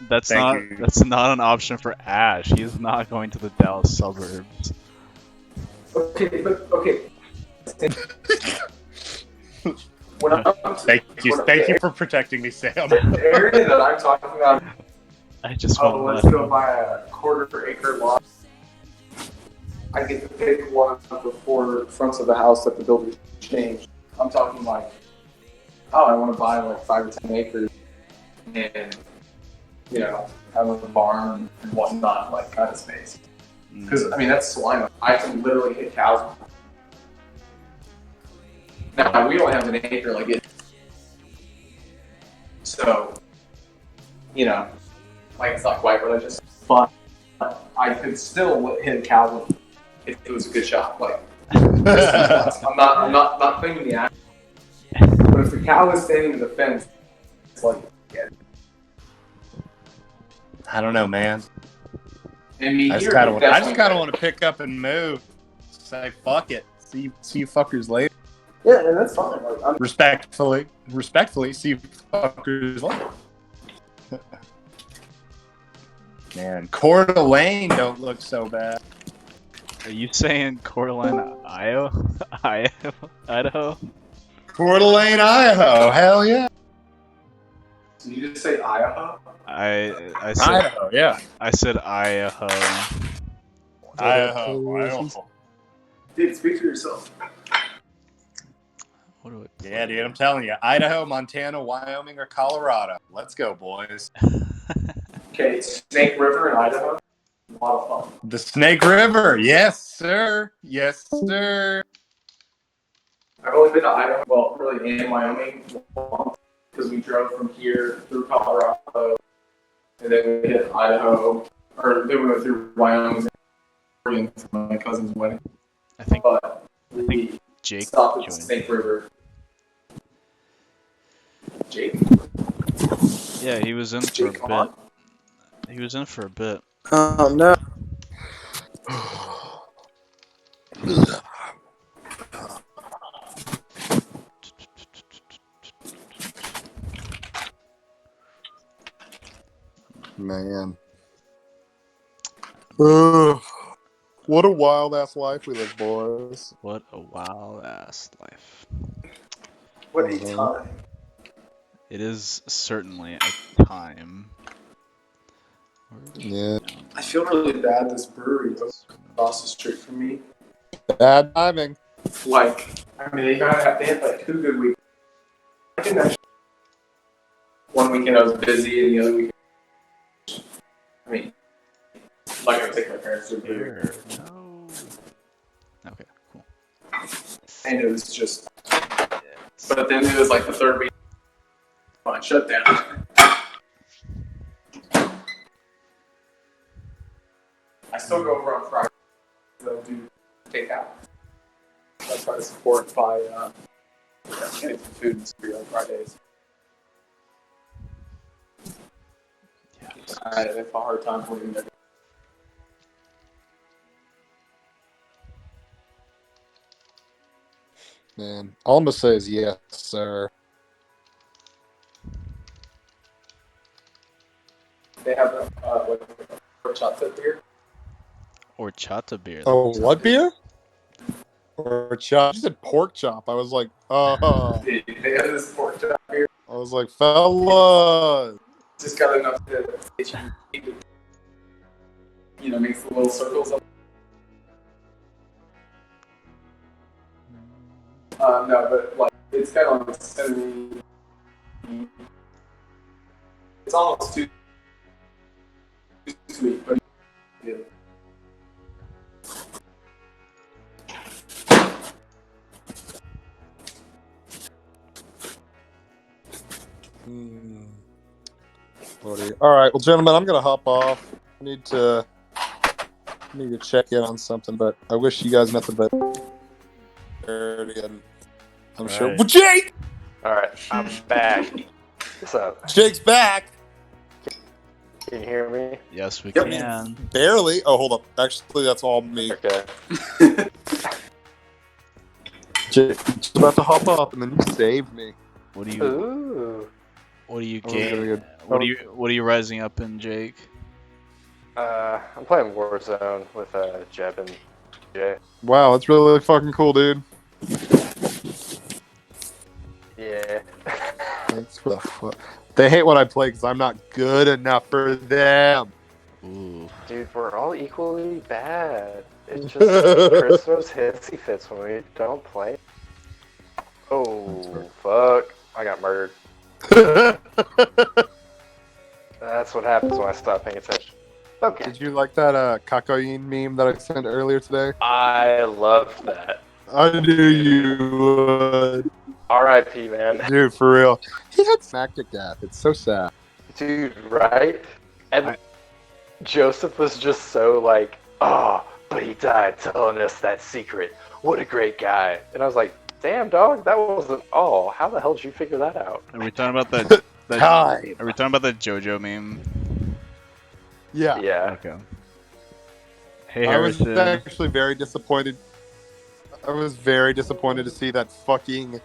That's not an option for Ash. He is not going to the Dallas suburbs. Okay, but okay. Thank you for protecting me, Sam. The area that I'm talking about. I just let's go buy a quarter-acre lot. I get to pick one of the 4 fronts of the house that the builder changed. I'm talking like, I want to buy like 5 or 10 acres and, have a barn and whatnot, like kind of space. Because, I mean, that's Salina. I can literally hit cows. Now, we only have an acre like it. So, like it's not quite religious, but I could still hit a cow if it was a good shot. Like, I'm not claiming the act, but if the cow is standing in the fence, it's like, yeah. I don't know, man. I mean, I just kind of want to pick up and move. Say fuck it. See you fuckers later. Yeah, and that's fine. Like, respectfully, see you fuckers later. Man, Coeur d'Alene don't look so bad. Are you saying Coeur d'Alene, Idaho? Coeur d'Alene, Idaho. Hell yeah. Did you just say Idaho? I said Idaho, yeah. I said Idaho. Idaho. Dude, speak for yourself. Yeah, dude, I'm telling you, Idaho, Montana, Wyoming, or Colorado. Let's go, boys. Okay, Snake River in Idaho. A lot of fun. The Snake River, yes, sir. Yes, sir. I've only been to Idaho, well, really, and Wyoming once, because we drove from here through Colorado, and then we hit Idaho, or then we went through Wyoming for my cousin's wedding. I think Jake stopped at Snake River. Jake? Yeah, he was in for a bit. He was in for a bit. Oh, no. Man. What a wild ass life we live, boys. What a wild ass life. What a time. It is certainly a time. Yeah. I feel really bad. This brewery across the street from me. Bad timing. Like, I mean, they had like 2 good weeks. I can actually. One weekend I was busy, and the other weekend, I mean, I'm not gonna take my parents to the brewery. No. Okay, cool. And it was just. But then it was like the 3rd week on shutdown. I still go over on Friday. They'll do takeout. I try to support by getting some food and spirit on Fridays. Yeah. I have a hard time believing that. Man, all I'm gonna say is yes, sir. They have like horchata beer. Horchata beer. Oh, what beer? Or chop? You said pork chop. I was like, They have this horchata beer. I was like, fella. Just got enough to get you, makes the little circles up. No, but like it's kind of like semi. It's almost too sweet, but yeah. Lordy. All right, well, gentlemen, I'm gonna hop off. I need to check in on something, but I wish you guys nothing but again. I'm sure. Right. Well, Jake! All right, I'm back. What's up? Jake's back. Can you hear me? Yes, we Yep. can. Barely. Oh, hold up. Actually, that's all me. Okay. Jake's about to hop off, and then you saved me. What do you Ooh. gain? What are you rising up in, Jake? I'm playing Warzone with Jeb and Jay. Wow, that's really fucking cool, dude. Yeah. Thanks for the fuck. They hate what I play because I'm not good enough for them. Ooh. Dude, we're all equally bad. It's just Christmas hissy fits when we don't play. Oh, fuck. I got murdered. That's what happens when I stop paying attention. Okay. Did you like that cocaine meme that I sent earlier today? I love that. I knew you would. R.I.P. man. Dude, for real. He had smacked to death. It's so sad. Dude, right? And Joseph was just so like, oh, but he died telling us that secret. What a great guy. And I was like, damn, dog, that wasn't all. How the hell did you figure that out? Are we talking about that? Time. Are we talking about that JoJo meme? Yeah. Yeah. Okay. Hey, I was Harrison. actually very disappointed. I was very disappointed to see that fucking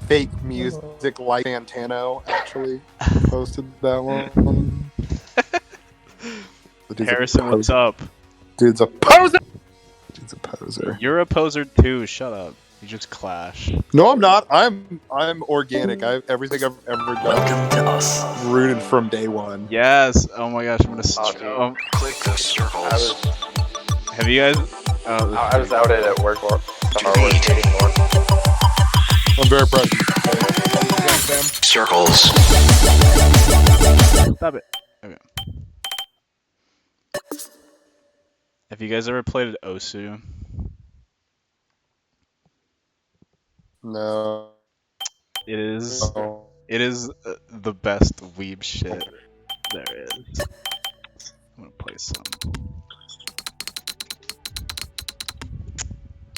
fake music like Santano actually posted that one. The dude's a Harrison, what's poser. up? Dude's a poser. Dude's a poser. You're a poser too. Shut up. You just clash. No, I'm not. I'm organic. Everything I've ever done. Welcome to us. Rooted from day one. Yes. Oh my gosh. I'm gonna. Oh, dude. Click the circles. Have you guys? I was out at work or dating more. I'm very proud of you. Circles. Stop it. Okay. Have you guys ever played Osu? No. It is. No. It is the best weeb shit there is. I'm gonna play some.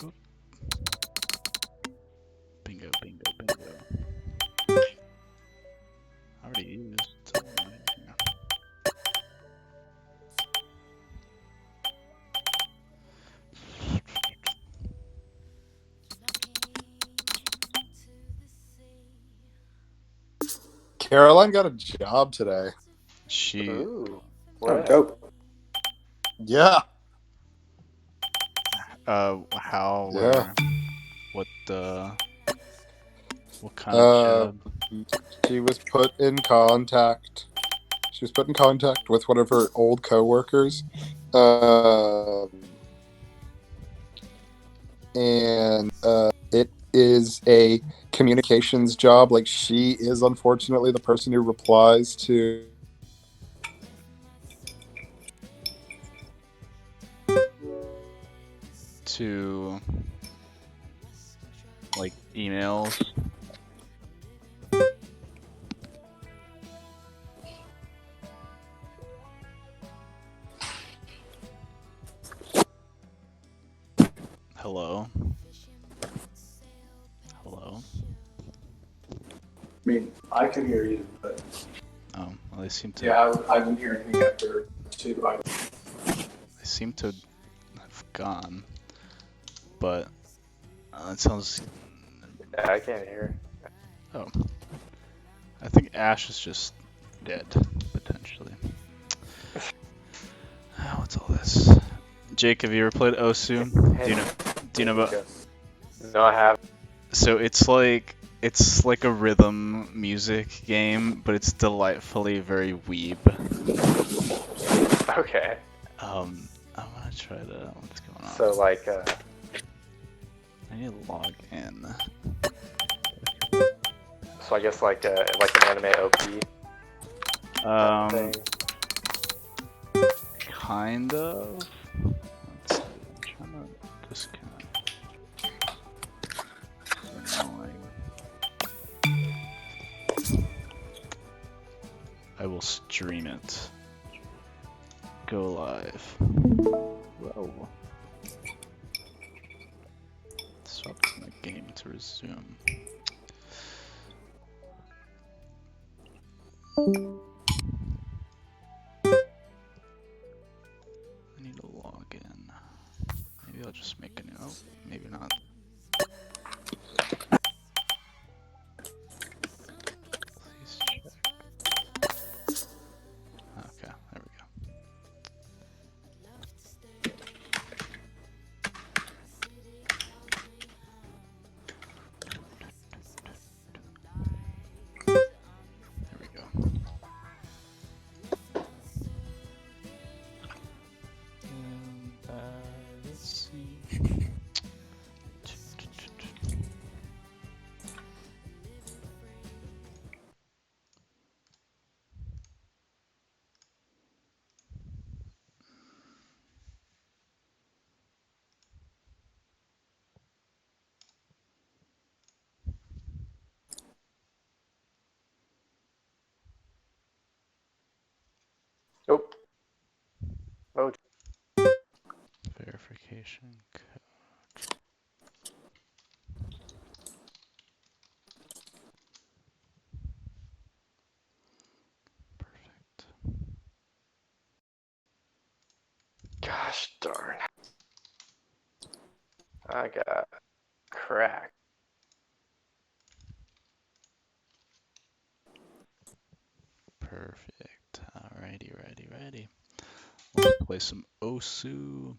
Oop. Bingo, bingo, bingo. I already used. So yeah. Caroline got a job today. She. Ooh. Oh, What? dope. Yeah. How? Yeah. Where? What kind of job? She was put in contact She was put in contact with one of her old coworkers, and it is a communications job. Like, she is unfortunately the person who replies to like emails. Hello. Hello. I mean, I can hear you, but Oh, well, they seem to. yeah, I didn't hear anything after 2. They seem to have gone, but it sounds. Yeah, I can't hear. Oh, I think Ash is just dead potentially. Oh, what's all this? Jake, have you ever played Osu? Do you know about? No, I have. So it's like a rhythm music game, but it's delightfully very weeb. Okay. I'm gonna try to. What's going on? So like, I need to log in. so I guess like an anime OP. Thing. Kind of. Let's see. I'm trying to disconnect. It's annoying. I will stream it. Go live. Whoa. Swap my game to resume. I need to log in. Maybe I'll just make a new. Oh, maybe not. Please check. Okay, there we go. There we go. And let's see. Nope. Oh. Verification code. Perfect. Gosh darn. I got cracked. Perfect. Alrighty, ready. Let's play some Osu.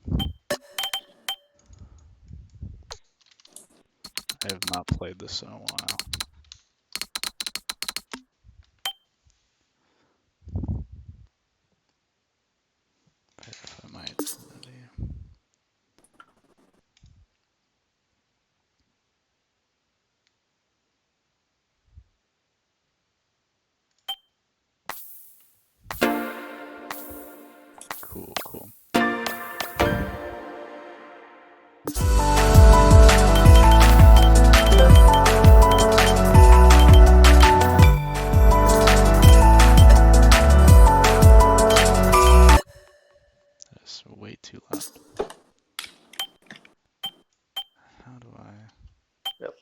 I have not played this in a while. Verify my identity. Cool. That's way too loud. How do I? Yep.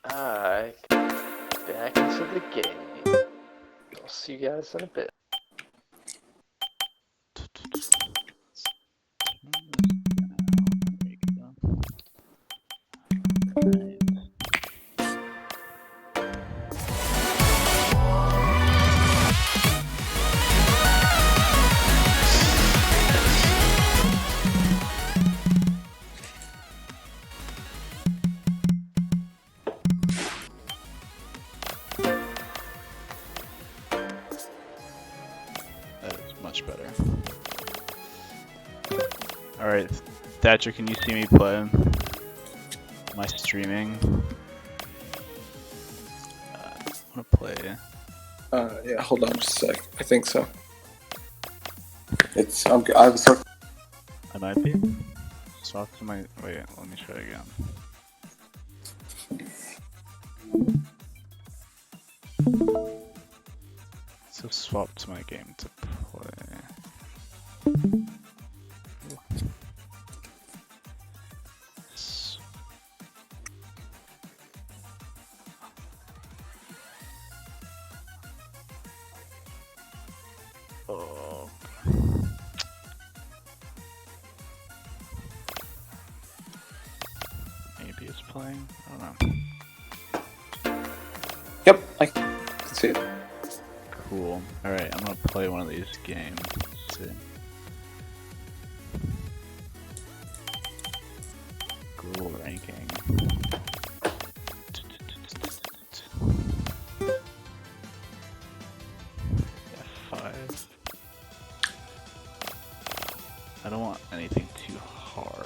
I back into the game. I'll see you guys in a bit. Alright, Thatcher, can you see me play? Am I streaming? I wanna play. Yeah, hold on just a sec. I think so. I was so. I might be. Swap to my. Wait, let me try again. So swap to my game to play. Oh. Maybe it's playing. I don't know. Yep, I can see it. Cool. Alright, I'm gonna play one of these games. Let's see. Google ranking. F5. I don't want anything too hard.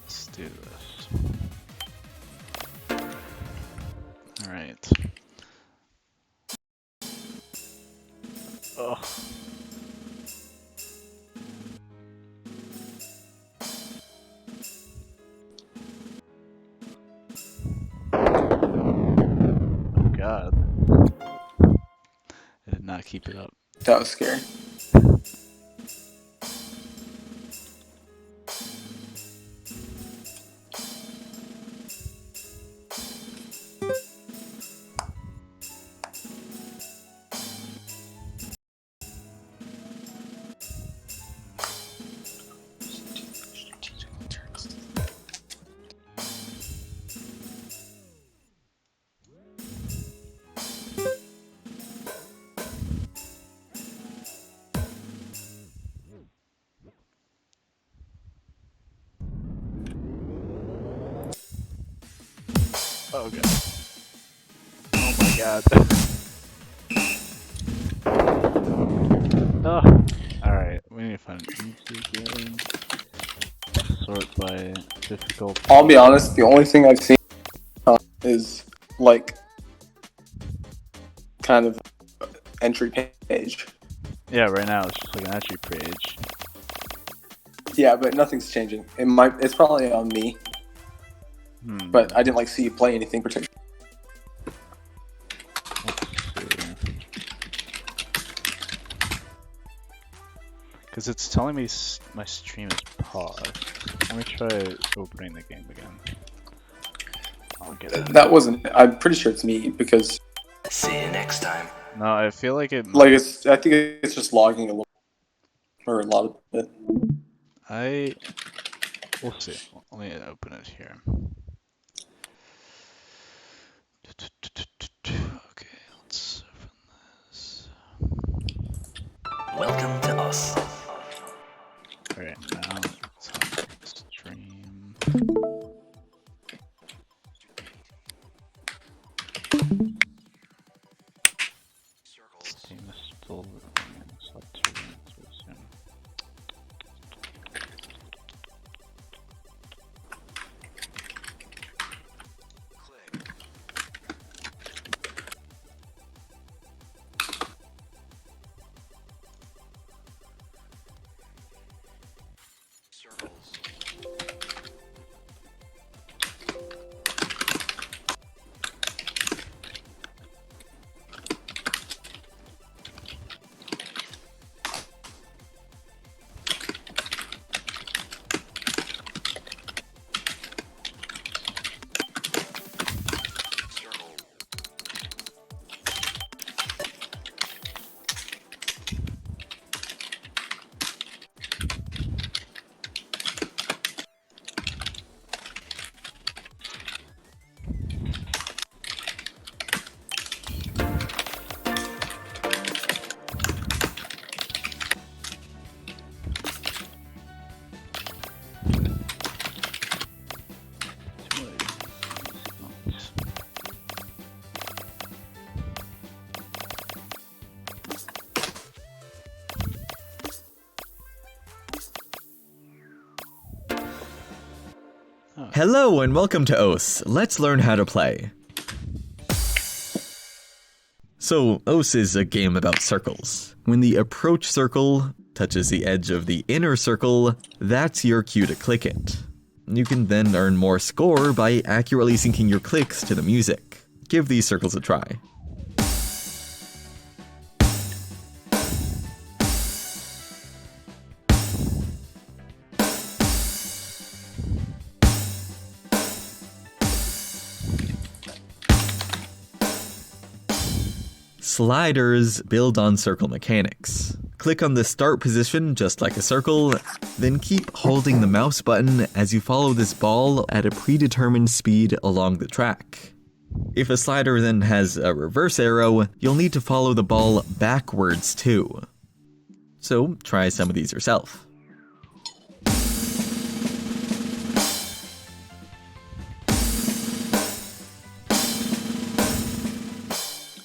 Let's do this. Alright. Ugh. Oh god. I did not keep it up. That was scary. Oh god. Oh my god. Oh. Alright, we need to find an easy game. Sort by difficulty. I'll be honest, the only thing I've seen is like kind of entry page. Yeah, right now it's just like an entry page. Yeah, but nothing's changing. It's probably on me, but I didn't like see you play anything particular. Because it's telling me my stream is paused. Let me try opening the game again. I'll get it. That wasn't. I'm pretty sure it's me because. See you next time. No, I feel like it. Like I think it's just logging a little, or a lot of it. We'll see. Let me open it here. Okay, let's open this. Welcome to us. Alright, now let's stream. Steam is still running, so I'll turn it to soon. Oh. Hello and welcome to OS. Let's learn how to play. So, OS is a game about circles. When the approach circle touches the edge of the inner circle, that's your cue to click it. You can then earn more score by accurately syncing your clicks to the music. Give these circles a try. Sliders build on circle mechanics. Click on the start position just like a circle, then keep holding the mouse button as you follow this ball at a predetermined speed along the track. If a slider then has a reverse arrow, you'll need to follow the ball backwards too. So try some of these yourself.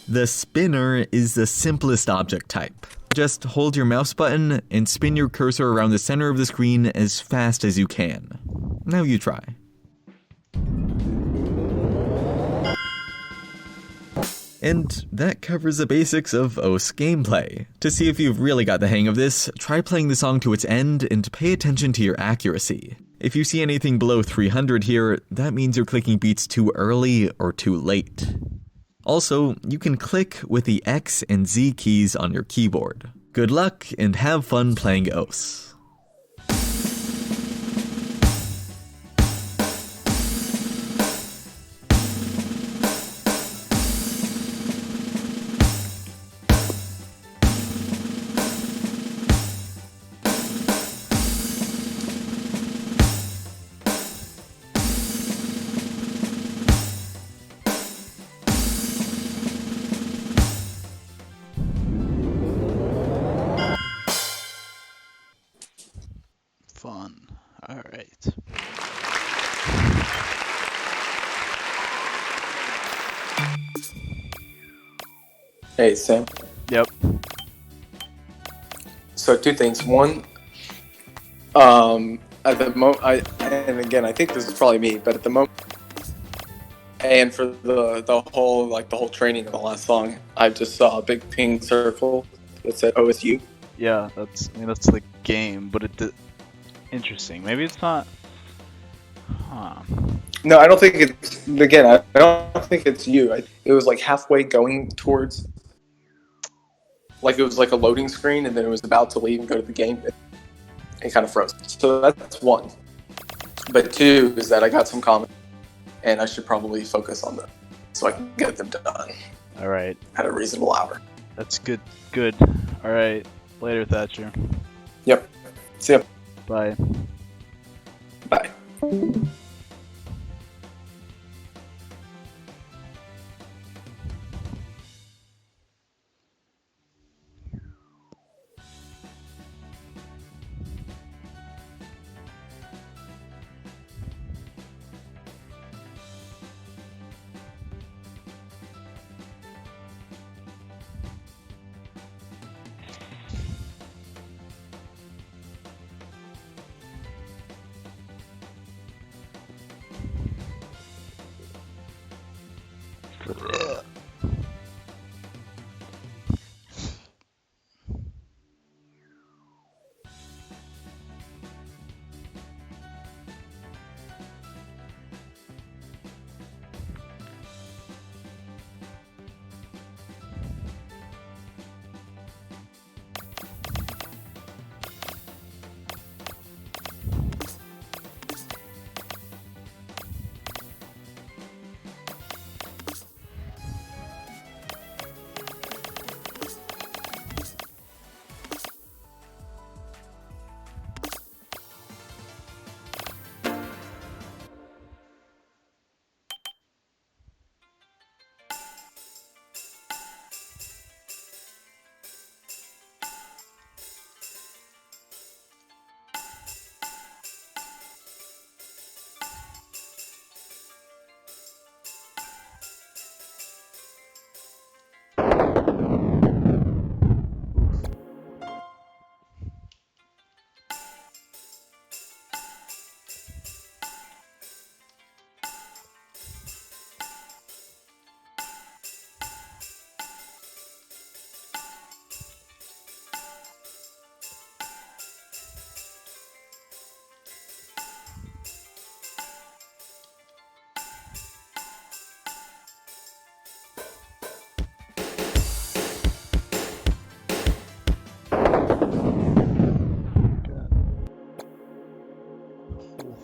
The spinner is the simplest object type. Just hold your mouse button and spin your cursor around the center of the screen as fast as you can. Now you try. And that covers the basics of OS gameplay. To see if you've really got the hang of this, try playing the song to its end and pay attention to your accuracy. If you see anything below 300 here, that means you're clicking beats too early or too late. Also, you can click with the X and Z keys on your keyboard. Good luck and have fun playing OS. Fun. All right. Hey, Sam. Yep. So 2 things. One, at the moment, and again, I think this is probably me, but at the moment, and for the whole training of the last song, I just saw a big pink circle that said OSU. Yeah, that's the game, but interesting. Maybe it's not. Huh. No, I don't think it's. Again, I don't think it's you. It was like halfway going towards. Like it was like a loading screen, and then it was about to leave and go to the game. It kind of froze. So that's one. But 2 is that I got some comments, and I should probably focus on them so I can get them done. All right. At a reasonable hour. That's good. Good. All right. Later, Thatcher. Yep. See ya. Bye. Bye.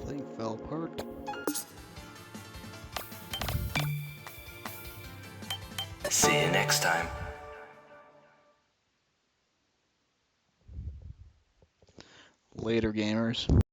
Thing fell apart. See you next time. Later, gamers.